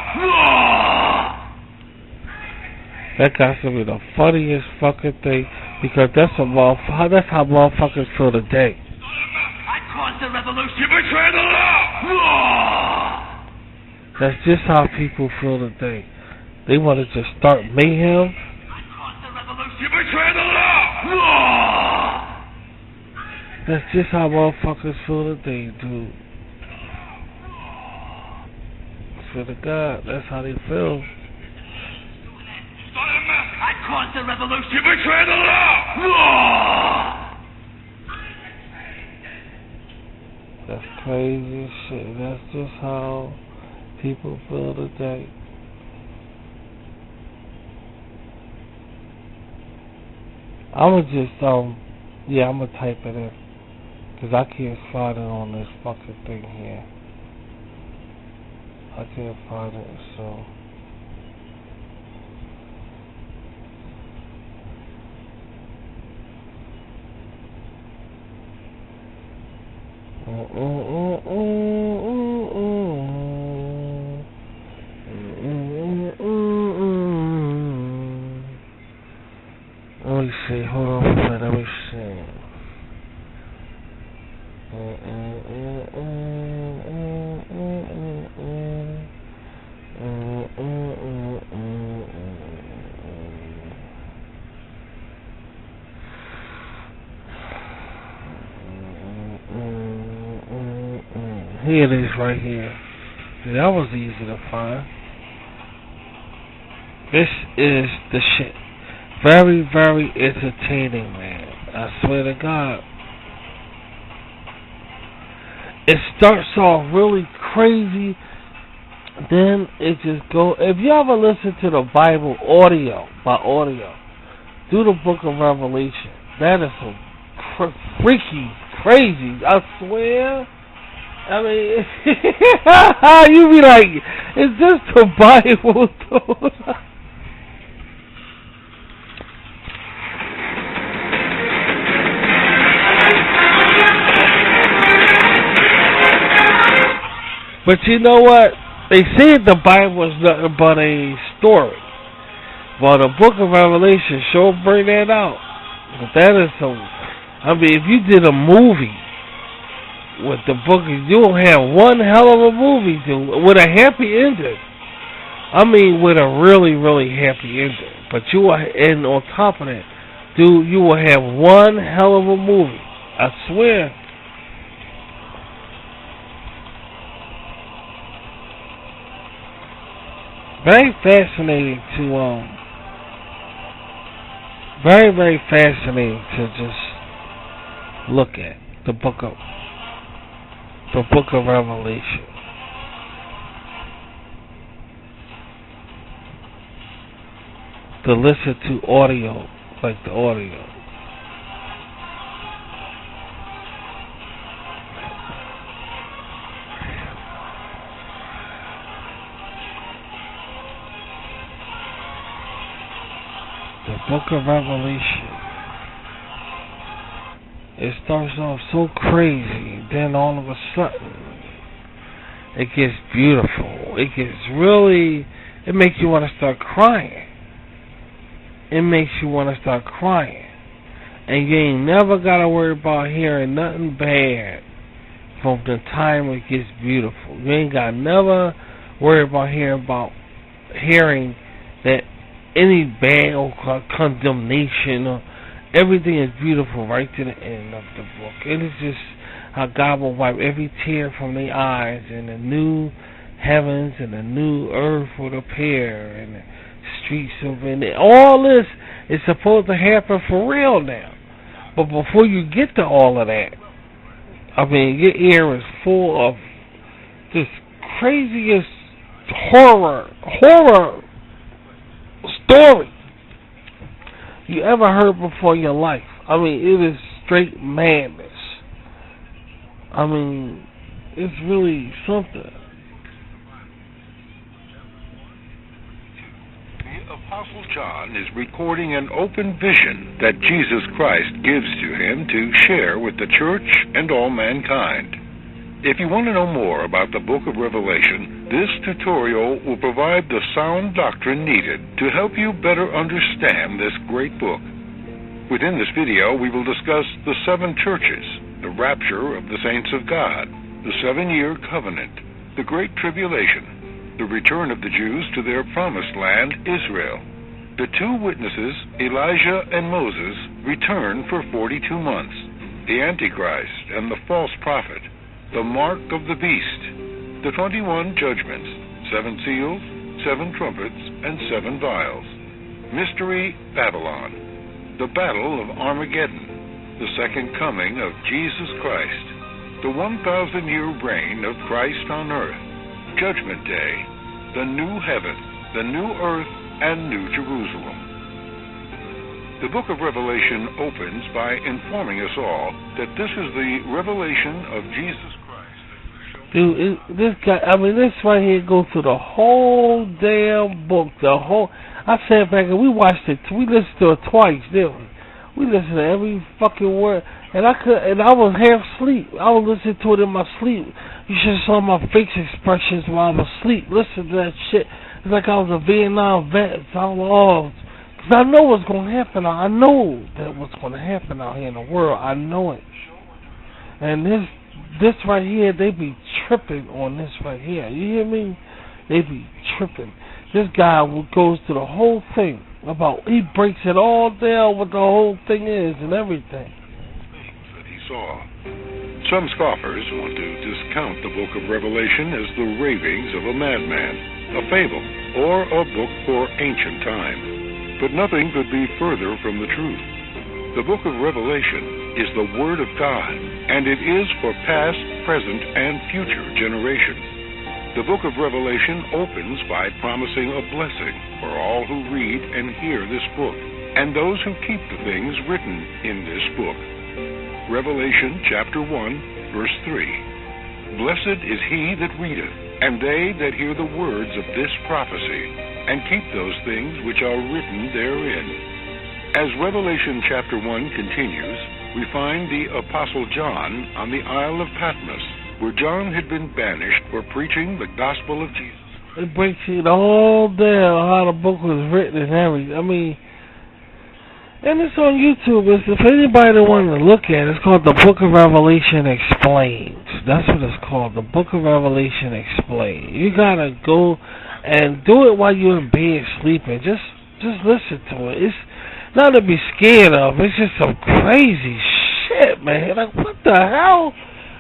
That got to be the funniest fucking thing, because that's how motherfuckers feel today. I caused the revolution. You betray the law. That's just how people feel today. They want to just start mayhem. I caused the revolution. You betray the law. That's just how motherfuckers feel today, dude. Swear to God, that's how they feel. I caused the revolution. You betray the law. That's crazy shit. That's just how people feel today. I'ma type it in, cause I can't find it on this fucking thing here. I can't find it, so. Let me see, hold on a minute, let me see. Here it is right here. See, that was easy to find. This is the shit. Very, very entertaining, man. I swear to God. It starts off really crazy, then it just go. If you ever listen to the Bible by audio, do the Book of Revelation. That is some freaky, crazy. I swear. I mean, you be like, is this the Bible? But you know what? They said the Bible is nothing but a story. Well, the Book of Revelation sure bring that out. But that is some. I mean, if you did a movie with the book, you'll have one hell of a movie, dude, with a happy ending. I mean, with a really, really happy ending. But you will, and on top of that, dude, you will have one hell of a movie. I swear. Very fascinating to very, very fascinating to just look at the book of Revelation. To listen to audio, like the audio. The Book of Revelation. It starts off so crazy, then all of a sudden, it gets beautiful. It gets really, it makes you want to start crying. It makes you want to start crying. And you ain't never got to worry about hearing nothing bad from the time it gets beautiful. You ain't got to never worry about hearing that any bad or condemnation or everything is beautiful right to the end of the book. It is just how God will wipe every tear from their eyes, and the new heavens and the new earth will appear, and the streets of it. All this is supposed to happen for real now. But before you get to all of that, I mean, your ear is full of this craziest horror story you ever heard before in your life. I mean, it is straight madness. I mean, it's really something. Apostle John is recording an open vision that Jesus Christ gives to him to share with the church and all mankind. If you want to know more about the book of Revelation, this tutorial will provide the sound doctrine needed to help you better understand this great book. Within this video, we will discuss the 7 churches, the rapture of the saints of God, the 7-year covenant, the Great Tribulation, the return of the Jews to their promised land, Israel. The 2 witnesses, Elijah and Moses, return for 42 months, the Antichrist and the false prophet, the mark of the beast, the 21 judgments, 7 seals, 7 trumpets, and 7 vials, Mystery Babylon, the battle of Armageddon, the second coming of Jesus Christ, the 1,000-year reign of Christ on earth, Judgment Day, the new heaven, the new earth, and New Jerusalem. The book of Revelation opens by informing us all that this is the revelation of Jesus Christ. Dude, this guy, this right here goes through the whole damn book, I sat back and we watched it, we listened to it twice, didn't we? We listened to every fucking word, and I was half asleep. I was listening to it in my sleep. You should have saw my face expressions while I was asleep. Listen to that shit. It's like I was a Vietnam vet. Because I know what's going to happen. I know that what's going to happen out here in the world. I know it. And this right here, they be tripping on this right here. You hear me? They be tripping. This guy goes to the whole thing about, he breaks it all down what the whole thing is and everything. That he saw. Some scoffers want to discount the book of Revelation as the ravings of a madman, a fable, or a book for ancient time. But nothing could be further from the truth. The book of Revelation is the Word of God, and it is for past, present, and future generations. The book of Revelation opens by promising a blessing for all who read and hear this book, and those who keep the things written in this book. Revelation chapter 1, verse 3. Blessed is he that readeth, and they that hear the words of this prophecy, and keep those things which are written therein. As Revelation chapter 1 continues, we find the Apostle John on the Isle of Patmos, where John had been banished for preaching the gospel of Jesus. It breaks it all down how the book was written and everything. And it's on YouTube. If anybody wanted to look at it, it's called The Book of Revelation Explained. That's what it's called, The Book of Revelation Explained. You gotta go and do it while you're in bed sleeping. Just listen to it. It's not to be scared of. It's just some crazy shit, man. Like, what the hell?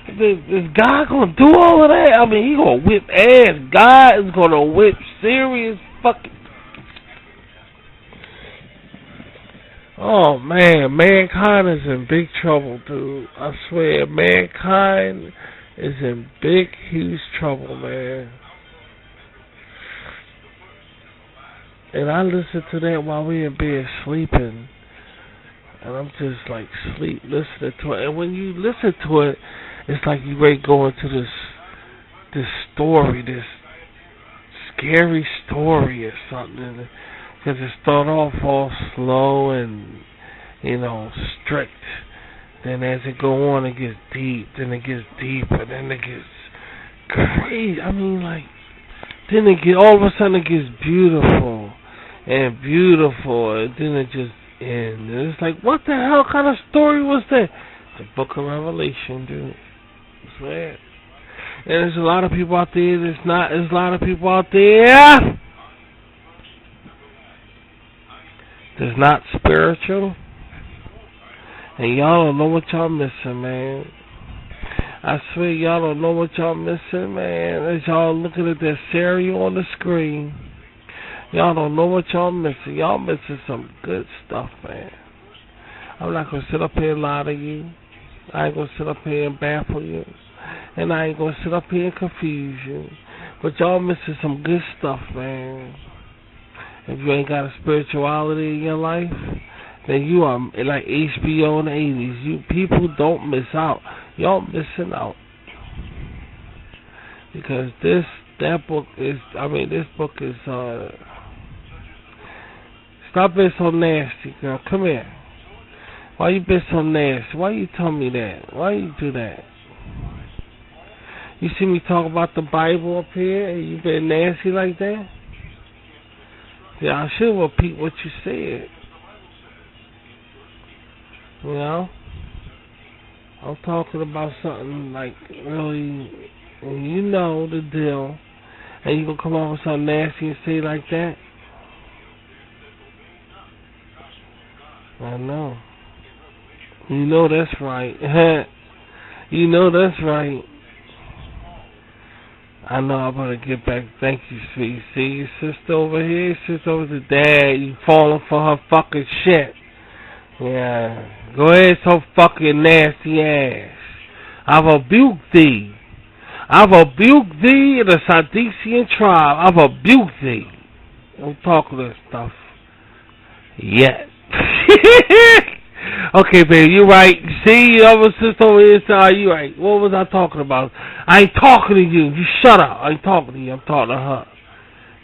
Is God gonna do all of that? He gonna whip ass. God is gonna whip serious fucking. Oh man, mankind is in big trouble, dude. I swear, mankind is in big, huge trouble, man. And I listen to that while we in bed sleeping, and I'm just like listening to it. And when you listen to it, it's like you ready to go into this story, this scary story or something. Because it start off all slow and, strict. Then as it go on, it gets deep. Then it gets deeper. Then it gets crazy. Then all of a sudden it gets beautiful. And then it just ends. And it's like, what the hell kind of story was that? The Book of Revelation, dude. I swear. And there's a lot of people out there there's a lot of people out there that's not spiritual. And y'all don't know what y'all missing, man. I swear y'all don't know what y'all missing, man. As y'all looking at that cereal on the screen, y'all don't know what y'all missing. Y'all missing some good stuff, man. I'm not going to sit up here and lie to you. I ain't going to sit up here and baffle you. And I ain't going to sit up here and confuse you. But y'all missing some good stuff, man. If you ain't got a spirituality in your life, then you are like HBO in the 80s. You people don't miss out. Y'all missing out. Because this book is Stop being so nasty, girl. Come here. Why you been so nasty? Why you tell me that? Why you do that? You see me talk about the Bible up here and you been nasty like that? Yeah, I should repeat what you said. You know? I'm talking about something like really, and you know the deal, and you gonna come up with something nasty and say like that? I know. You know that's right. You know that's right. I know I better get back. Thank you, sweet. See your sister over here? Your sister over the dad. You falling for her fucking shit. Yeah. Go ahead, so fucking nasty ass. I've rebuked thee. I've rebuked thee in the Sadician tribe. I've rebuked thee. Don't talk this stuff yet. Okay, baby, you right. See, your other sister over here said, you right. What was I talking about? I ain't talking to you. You shut up. I ain't talking to you. I'm talking to her.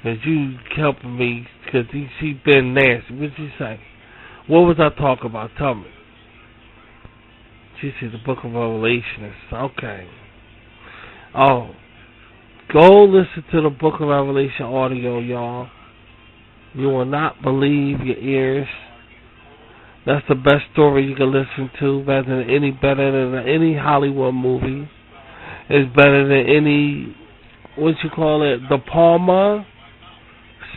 Because you helping me because she been nasty. What did you say? What was I talking about? Tell me. She said the Book of Revelation. Okay. Oh. Go listen to the Book of Revelation audio, y'all. You will not believe your ears. That's the best story you can listen to, better than any Hollywood movie. It's better than any, what you call it, De Palma,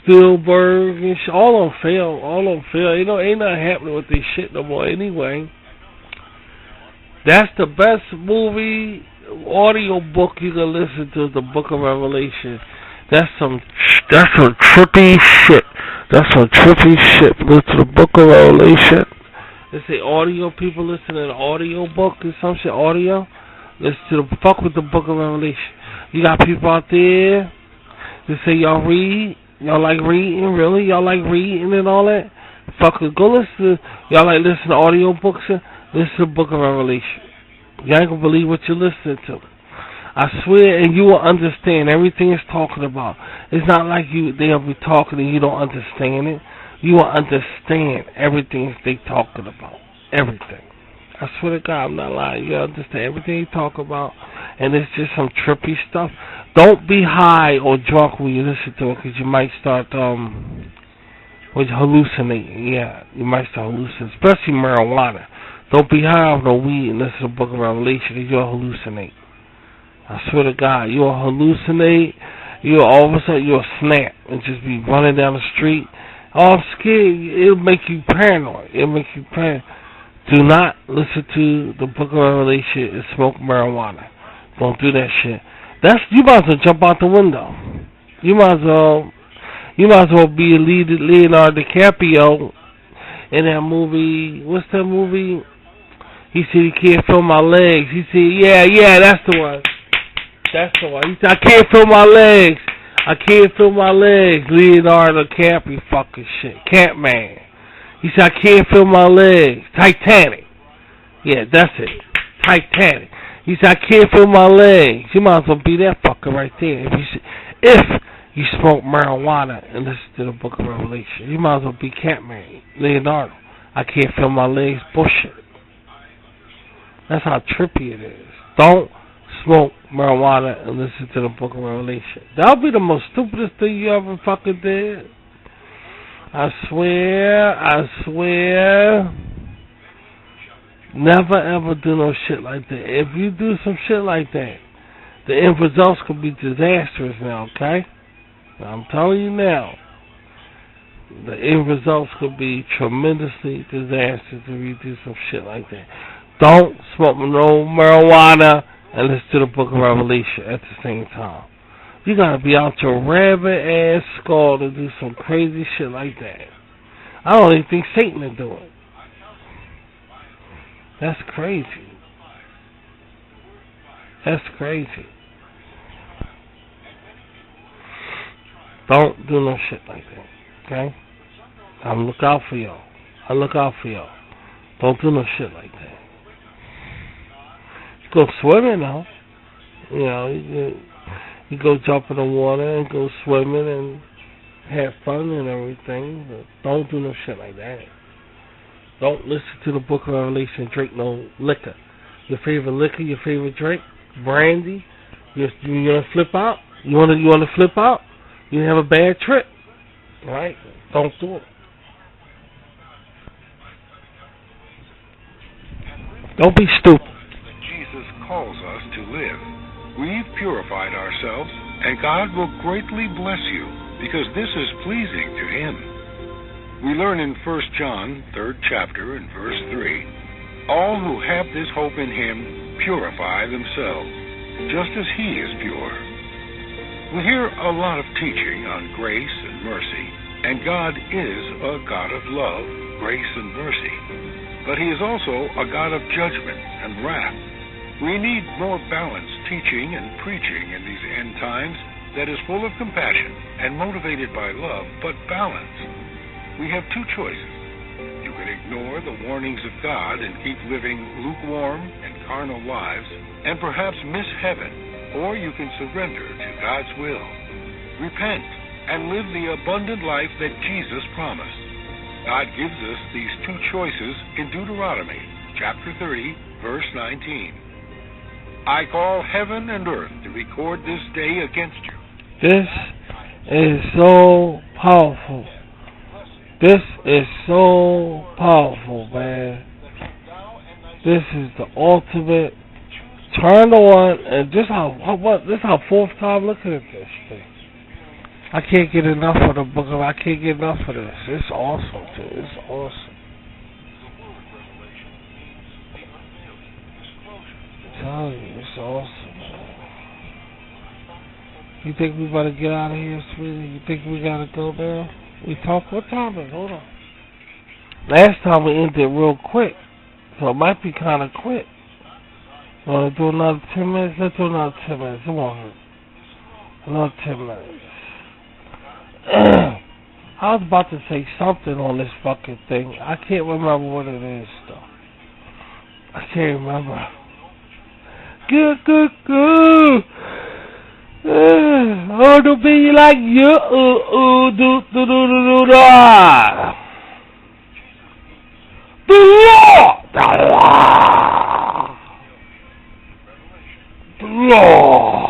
Spielberg, and all on fail. You know, ain't nothing happening with this shit no more anyway. That's the best movie, audio book you can listen to, the Book of Revelation. That's some trippy shit. That's some trippy shit. Listen to the Book of Revelation. They say audio, people listen to the audio book or some shit, audio. Listen to the fuck with the Book of Revelation. You got people out there that say y'all read, y'all like reading, really? Y'all like reading and all that? Fuck it, go listen to, y'all like listen to audio books? Listen to the Book of Revelation. You ain't gonna believe what you're listening to. I swear, and you will understand everything it's talking about. It's not like they'll be talking and you don't understand it. You will understand everything they talking about. Everything. I swear to God, I'm not lying. You understand everything they talk about, and it's just some trippy stuff. Don't be high or drunk when you listen to it, because you might start hallucinating. Yeah, you might start hallucinating, especially marijuana. Don't be high on no weed and listen to the Book of Revelation, because you'll hallucinate. I swear to God, you'll hallucinate. You'll all of a sudden you'll snap and just be running down the street. Oh, I'm scared. It'll make you paranoid. Do not listen to the Book of Revelation and smoke marijuana. Don't do that shit. You might as well jump out the window. You might as well be Leonardo DiCaprio in that movie. What's that movie? He said he can't feel my legs. He said, yeah, that's the one. That's the one. He said, I can't feel my legs. I can't feel my legs. Leonardo DiCaprio fucking shit. Catman. He said, I can't feel my legs. Titanic. Yeah, that's it. Titanic. He said, I can't feel my legs. You might as well be that fucker right there. If you smoke marijuana and listen to the Book of Revelation, you might as well be Catman. Leonardo. I can't feel my legs. Bullshit. That's how trippy it is. Don't smoke marijuana and listen to the Book of Revelation. That'll be the most stupidest thing you ever fucking did. I swear. Never ever do no shit like that. If you do some shit like that, the end results could be disastrous now, okay? I'm telling you now. The end results could be tremendously disastrous if you do some shit like that. Don't smoke no marijuana and listen to the Book of Revelation at the same time. You gotta be out your rabbit ass skull to do some crazy shit like that. I don't even think Satan would do it. That's crazy. That's crazy. Don't do no shit like that, okay? I look out for y'all. Don't do no shit like that. Go swimming though. You know, you go jump in the water and go swimming and have fun and everything, but don't do no shit like that. Don't listen to the Book of Revelation and drink no liquor. Your favorite liquor, your favorite drink, brandy. You want to flip out? You want to flip out? You have a bad trip, right? Don't do it. Don't be stupid. Jesus calls us to live. We've purified ourselves, and God will greatly bless you, because this is pleasing to Him. We learn in 1 John, 3rd chapter, and verse 3, all who have this hope in Him purify themselves, just as He is pure. We hear a lot of teaching on grace and mercy, and God is a God of love, grace, and mercy. But He is also a God of judgment and wrath. We need more balanced teaching and preaching in these end times that is full of compassion and motivated by love, but balanced. We have two choices. You can ignore the warnings of God and keep living lukewarm and carnal lives and perhaps miss heaven, or you can surrender to God's will. Repent and live the abundant life that Jesus promised. God gives us these two choices in Deuteronomy chapter 30, verse 19. I call heaven and earth to record this day against you. This is so powerful. This is so powerful, man. This is the ultimate turn on, and this how fourth time looking at this thing. I can't get enough of the book. I can't get enough of this. It's awesome, too. It's awesome. I'm telling you, it's awesome, man. You think we better get out of here, sweetie? You think we gotta go there? We talk. What time is it? Hold on. Last time we ended real quick, so it might be kind of quick. Want to do another 10 minutes? Let's do another 10 minutes. Come on. Another 10 minutes. I was about to say something on this fucking thing. I can't remember what it is, though. I can't remember. Good. Oh, to be like you. The Lord.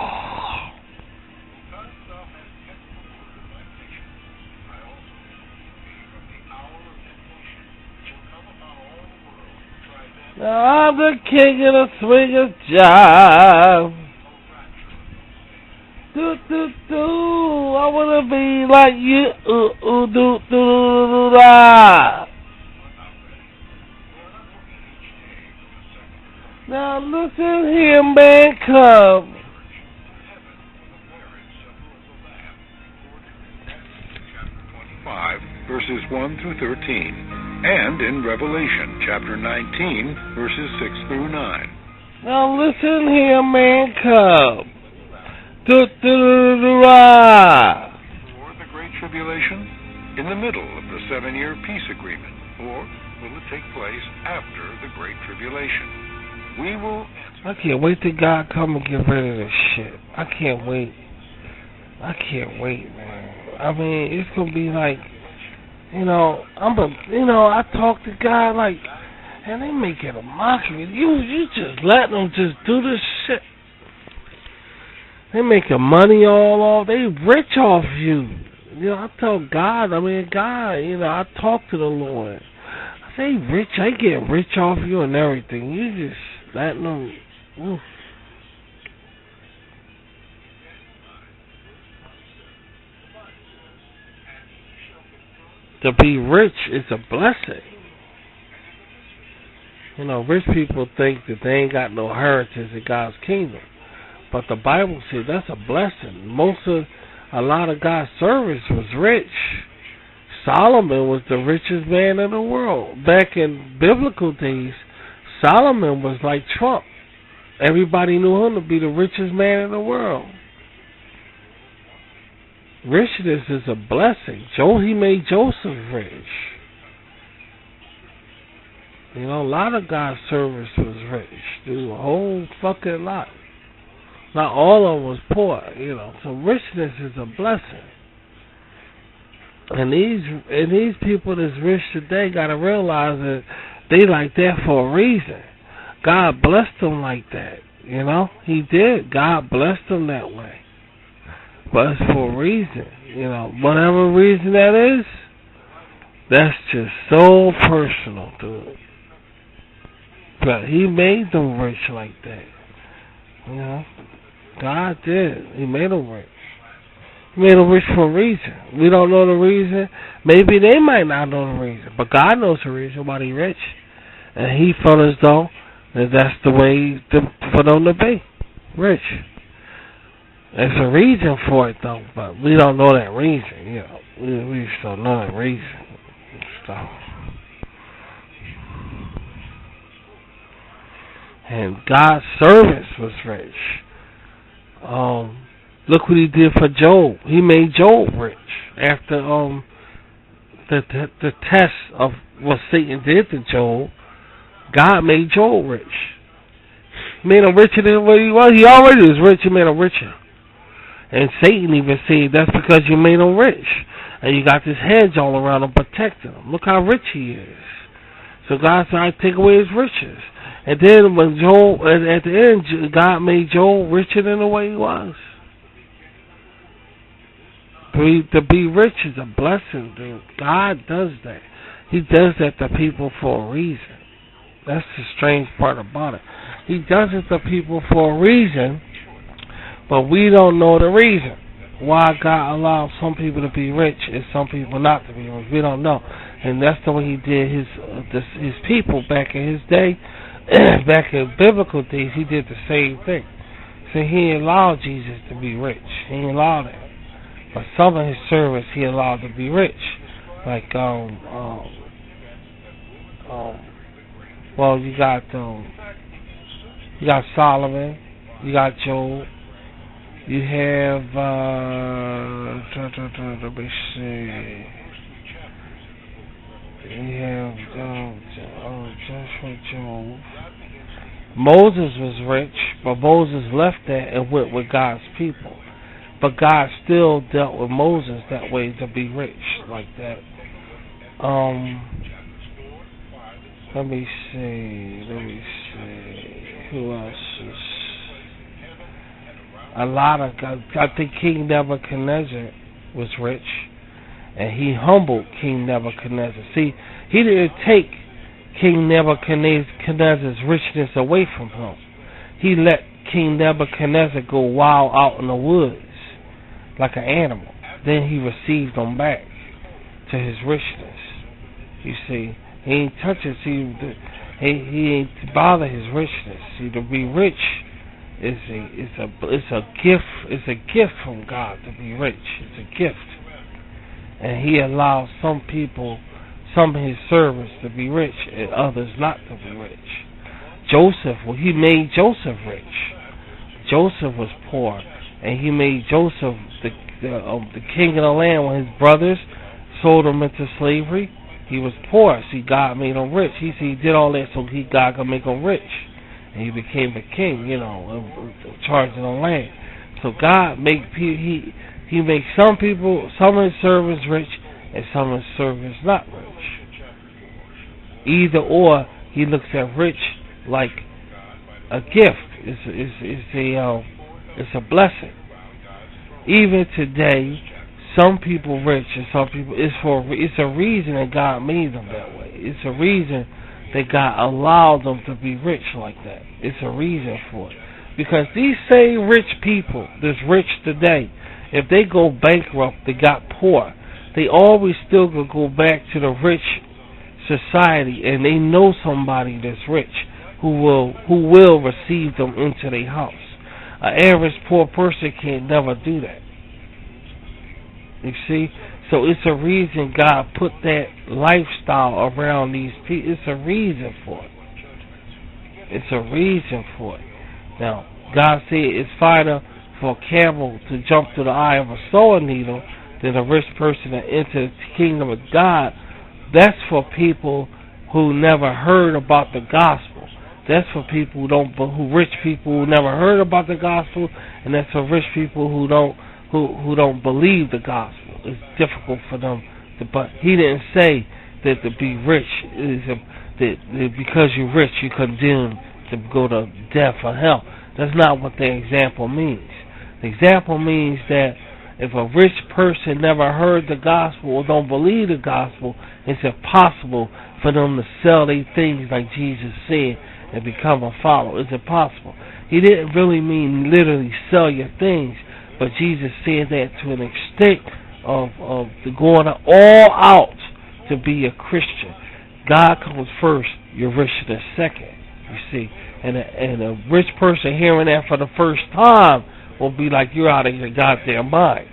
I'm the king of the swingers job. I wanna be like you. Now listen here, man, come. Verses 1 through 13, and in Revelation chapter 19, verses 6 through 9. Now listen here, man, come. Before the Great Tribulation, in the middle of the 7-year peace agreement, or will it take place after the Great Tribulation? We will answer. I can't wait till God come and get rid of this shit. I can't wait, man. I mean, it's gonna be like, I talk to God like, and they making a mockery. You just let them just do this shit. They making money all off. They rich off you. I tell God, I talk to the Lord. I say rich, I get rich off you and everything. You just letting them. To be rich is a blessing. Rich people think that they ain't got no heritage in God's kingdom. But the Bible says that's a blessing. A lot of God's servants was rich. Solomon was the richest man in the world. Back in biblical days, Solomon was like Trump. Everybody knew him to be the richest man in the world. Richness is a blessing. He made Joseph rich. A lot of God's servants was rich. Dude, a whole fucking lot. Not all of them was poor, So richness is a blessing. And these people that's rich today got to realize that they like that for a reason. God blessed them like that, you know. He did. God blessed them that way. But it's for a reason, you know. Whatever reason that is, that's just so personal, dude. But He made them rich like that, you know. God did. He made them rich. He made them rich for a reason. We don't know the reason. Maybe they might not know the reason, but God knows the reason why they're rich. And He felt as though that that's the way for them to be rich. There's a reason for it, though, but we don't know that reason. You know, we just don't know that reason. So, and God's servants was rich. Look what He did for Job. He made Job rich after the test of what Satan did to Job. God made Job rich. Made him richer than what he was. He already was rich. He made him richer. And Satan even said, that's because you made him rich. And you got this hedge all around him protecting him. Look how rich he is. So God said, I take away his riches. And then when Job, at the end, God made Job richer than the way he was. To be rich is a blessing, dude. God does that. He does that to people for a reason. That's the strange part about it. He does it to people for a reason, but we don't know the reason why God allowed some people to be rich and some people not to be rich. We don't know. And that's the way He did his people back in His day. Back in biblical days, He did the same thing. So He allowed Jesus to be rich. He allowed it. But some of His servants He allowed to be rich. Like, well, you got Solomon, you got Job, you have let me see, you have Joshua, Job. Moses was rich, but Moses left that and went with God's people. But God still dealt with Moses that way to be rich like that. Let me see. Who else is? I think King Nebuchadnezzar was rich, and he humbled King Nebuchadnezzar. See, he didn't take King Nebuchadnezzar's richness away from him. He let King Nebuchadnezzar go wild out in the woods like an animal. Then he received him back to his richness. You see. He ain't touch it. See, he ain't bother his richness. See, to be rich is a gift. It's a gift from God to be rich. It's a gift, and He allows some people, some of His servants, to be rich and others not to be rich. Joseph, well, He made Joseph rich. Joseph was poor, and He made Joseph the king of the land when his brothers sold him into slavery. He was poor. See, God made him rich. He did all that so God could make him rich. And he became a king, you know, charging the land. So God He makes some people, some of His servants rich, and some of His servants not rich. Either or, He looks at rich like a gift. It's a blessing. Even today, some people rich and some people, it's a reason that God made them that way. It's a reason that God allowed them to be rich like that. It's a reason for it. Because these same rich people that's rich today, if they go bankrupt, they got poor, they always still could go back to the rich society, and they know somebody that's rich who will receive them into their house. An average poor person can't never do that. You see? So it's a reason God put that lifestyle around these people. It's a reason for it. It's a reason for it. Now, God said it's finer for a camel to jump through the eye of a sewing needle than a rich person to enter the kingdom of God. That's for people who never heard about the gospel. That's for people rich people who never heard about the gospel, and that's for rich people who don't believe the gospel. It's difficult for them But he didn't say that to be rich is that because you're rich you're condemned to go to death or hell. That's not what the example means. The example means that if a rich person never heard the gospel or don't believe the gospel, it's impossible for them to sell their things like Jesus said and become a follower. It's impossible. He didn't really mean literally sell your things, but Jesus said that to an extent of going all out to be a Christian. God comes first, you're rich in a second, you see. And a rich person hearing that for the first time will be like, you're out of your goddamn mind.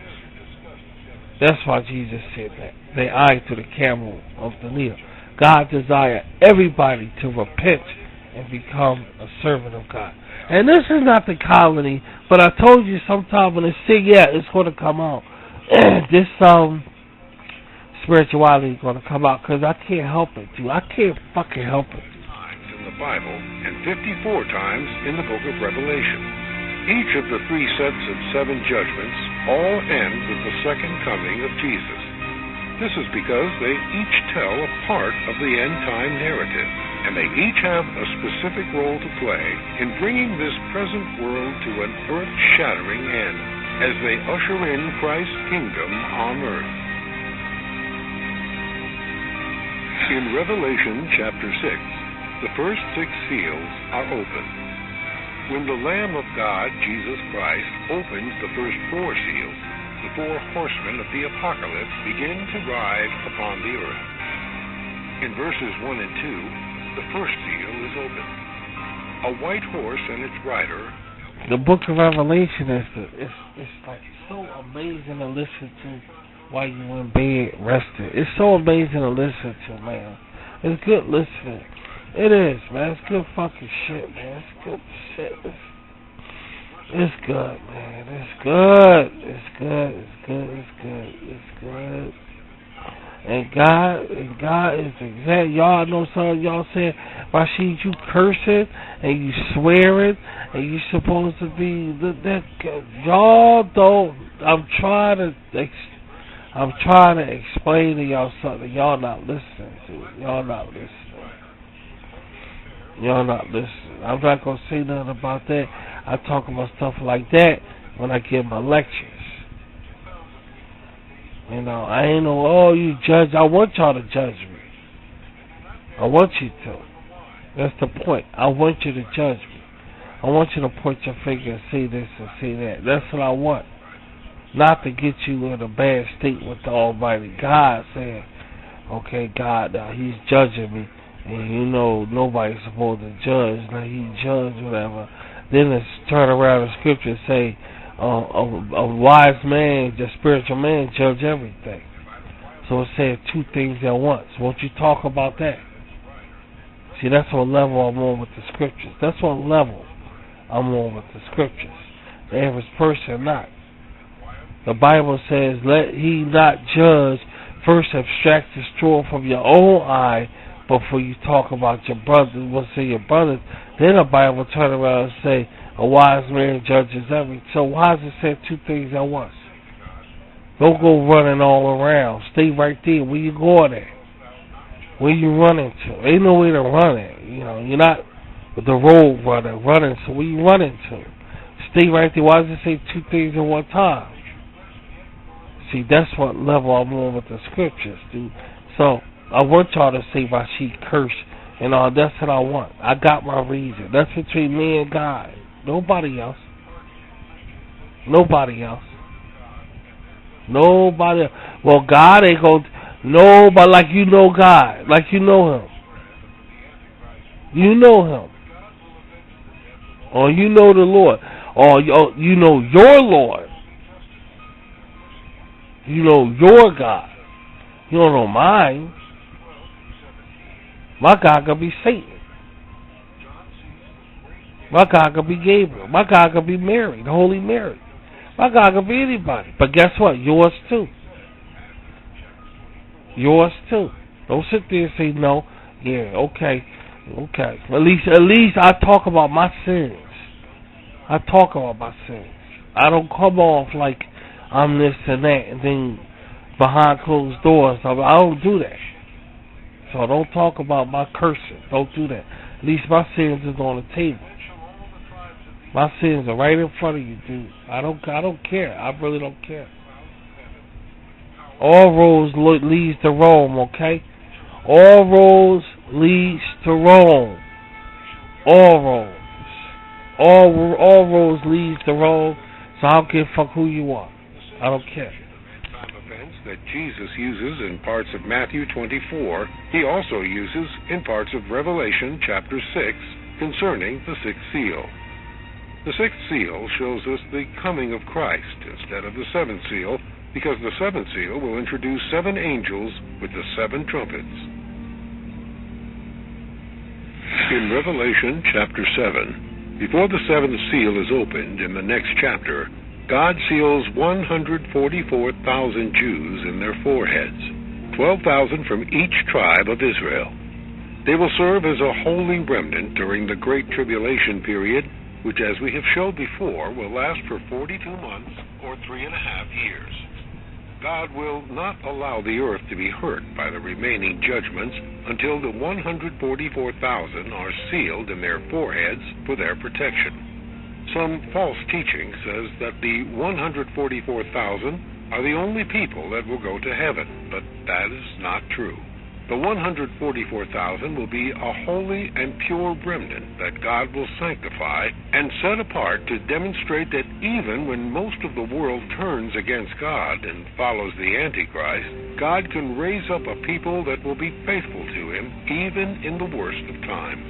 That's why Jesus said that. They eye to the camel of the needle. God desires everybody to repent and become a servant of God. And this is not the colony, but I told you sometime when it's it's going to come out. This spirituality is going to come out because I can't help it, dude. I can't fucking help it. In the Bible and 54 times in the book of Revelation. Each of the 3 sets of 7 judgments all end with the second coming of Jesus. This is because they each tell a part of the end-time narrative, and they each have a specific role to play in bringing this present world to an earth-shattering end as they usher in Christ's kingdom on earth. In Revelation chapter 6, the first 6 seals are opened. When the Lamb of God, Jesus Christ, opens the first 4 seals, the 4 horsemen of the apocalypse begin to ride upon the earth. In verses 1 and 2, the first seal is opened. A white horse and its rider. The book of Revelation is like so amazing to listen to while you're in bed resting. It's so amazing to listen to, man. It's good listening. It is, man. It's good fucking shit, man. It's good shit. It's good, man. It's good. It's good. It's good. It's good. It's good. And God is exact. Y'all know some of y'all saying, Rashid, you cursing and you swearing and you supposed to be that. Y'all don't. I'm trying to explain to y'all something. Y'all not listening to. Y'all not listening. Y'all not listening. I'm not going to say nothing about that. I talk about stuff like that when I give my lectures. You know, I ain't no, you judge. I want y'all to judge me. I want you to. That's the point. I want you to judge me. I want you to point your finger and see this and see that. That's what I want. Not to get you in a bad state with the Almighty God saying, okay, God, He's judging me. And you know nobody's supposed to judge. Now He judged, whatever. Then it's turn around the scripture and say, a wise man, the spiritual man, judge everything. So it said 2 things at once. Won't you talk about that? See, that's what level I'm on with the scriptures. That's what level I'm on with the scriptures. The average person not. The Bible says, let he not judge, first abstract the straw from your own eye, before you talk about your brothers, what's in your brothers. Then the Bible turn around and say, a wise man judges everything. So why does it say 2 things at once? Don't go running all around. Stay right there. Where you going at? Where you running to? Ain't no way to run it. You know, you're not the road running. So where you running to? Stay right there. Why does it say 2 things at one time? See, that's what level I'm on with the scriptures, dude. So I want y'all to say Rashid curse and all. That's what I want. I got my reason. That's between me and God. Nobody else. Nobody else. Nobody else. Well, God ain't going to. Nobody like you know God. Like you know Him. You know Him. Or you know the Lord. Or you know your Lord. You know your God. You don't know mine. My God could be Satan. My God could be Gabriel. My God could be Mary, the Holy Mary. My God could be anybody. But guess what? Yours too. Yours too. Don't sit there and say no. Yeah, okay. At least I talk about my sins. I talk about my sins. I don't come off like I'm this and that and then behind closed doors. I don't do that. So don't talk about my cursing. Don't do that. At least my sins is on the table. My sins are right in front of you, dude. I don't care. I really don't care. All roads leads to Rome, okay? All roads leads to Rome. All roads. All roads leads to Rome. So I don't give a fuck who you are. I don't care. Events that Jesus uses in parts of Matthew 24, he also uses in parts of Revelation chapter 6 concerning the sixth seal. The sixth seal shows us the coming of Christ instead of the seventh seal, because the seventh seal will introduce 7 angels with the 7 trumpets. In Revelation chapter 7, before the 7th seal is opened in the next chapter, God seals 144,000 Jews in their foreheads, 12,000 from each tribe of Israel. They will serve as a holy remnant during the Great Tribulation period, which, as we have showed before, will last for 42 months or 3.5 years. God will not allow the earth to be hurt by the remaining judgments until the 144,000 are sealed in their foreheads for their protection. Some false teaching says that the 144,000 are the only people that will go to heaven, but that is not true. The 144,000 will be a holy and pure remnant that God will sanctify and set apart to demonstrate that even when most of the world turns against God and follows the Antichrist, God can raise up a people that will be faithful to him even in the worst of times.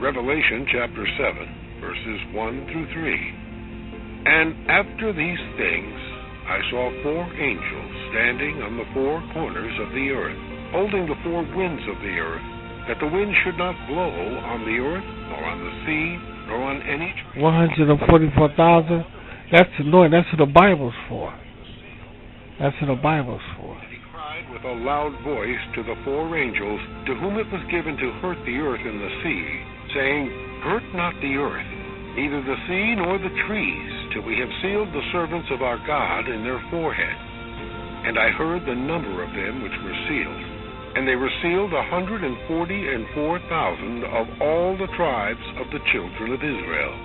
Revelation chapter 7, verses 1 through 3. And after these things I saw 4 angels standing on the 4 corners of the earth, holding the 4 winds of the earth, that the wind should not blow on the earth, nor on the sea, nor on any tree. 144,000? That's annoying. That's what the Bible's for. That's what the Bible's for. And he cried with a loud voice to the 4 angels, to whom it was given to hurt the earth and the sea, saying, Hurt not the earth, neither the sea nor the trees, till we have sealed the servants of our God in their foreheads. And I heard the number of them which were sealed. And they were sealed 144,000 of all the tribes of the children of Israel.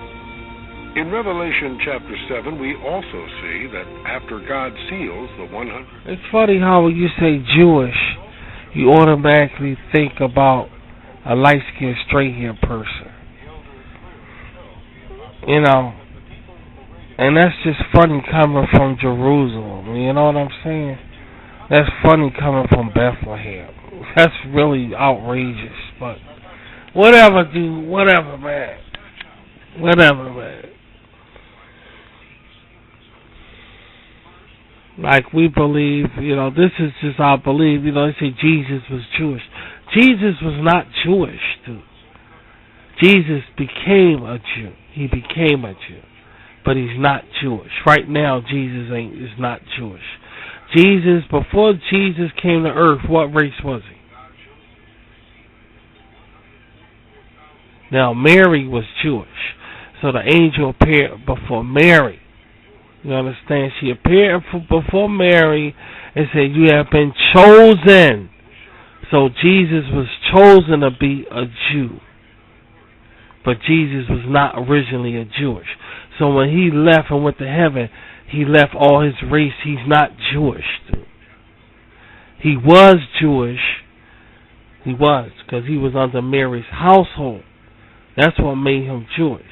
In Revelation chapter 7, we also see that after God seals the 100... It's funny how when you say Jewish, you automatically think about a light-skinned, straight-haired person. You know, and that's just funny coming from Jerusalem. You know what I'm saying? That's funny coming from Bethlehem. That's really outrageous, but whatever, dude. Whatever, man. Whatever, man. Like, we believe, you know, this is just our belief. You know, they say Jesus was Jewish. Jesus was not Jewish, dude. Jesus became a Jew. He became a Jew. But he's not Jewish. Right now, Jesus is not Jewish. Jesus, before Jesus came to earth, what race was he? Now, Mary was Jewish. So the angel appeared before Mary. You understand? She appeared before Mary and said, you have been chosen. So Jesus was chosen to be a Jew. But Jesus was not originally a Jewish. So when he left and went to heaven, he left all his race. He's not Jewish, dude. He was Jewish. He was, because he was under Mary's household. That's what made him Jewish.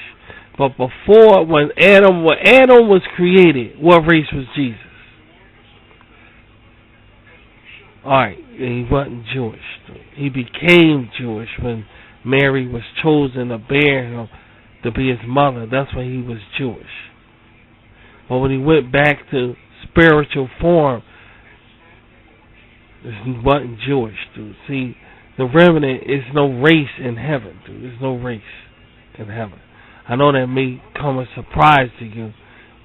But before, when Adam was created, what race was Jesus? Alright, he wasn't Jewish. Dude. He became Jewish when Mary was chosen to bear him to be his mother. That's when he was Jewish. But when he went back to spiritual form, he wasn't Jewish, dude. See, the remnant is no race in heaven, dude. There's no race in heaven. I know that may come as a surprise to you,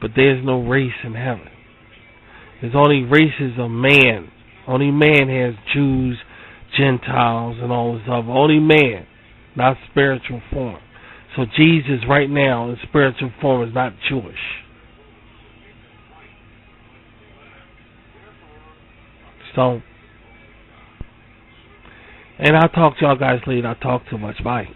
but there's no race in heaven. There's only races of man. Only man has Jews, Gentiles, and all this stuff. Only man, not spiritual form. So Jesus right now in spiritual form is not Jewish. So, and I'll talk to y'all guys later. I'll talk too much. Bye.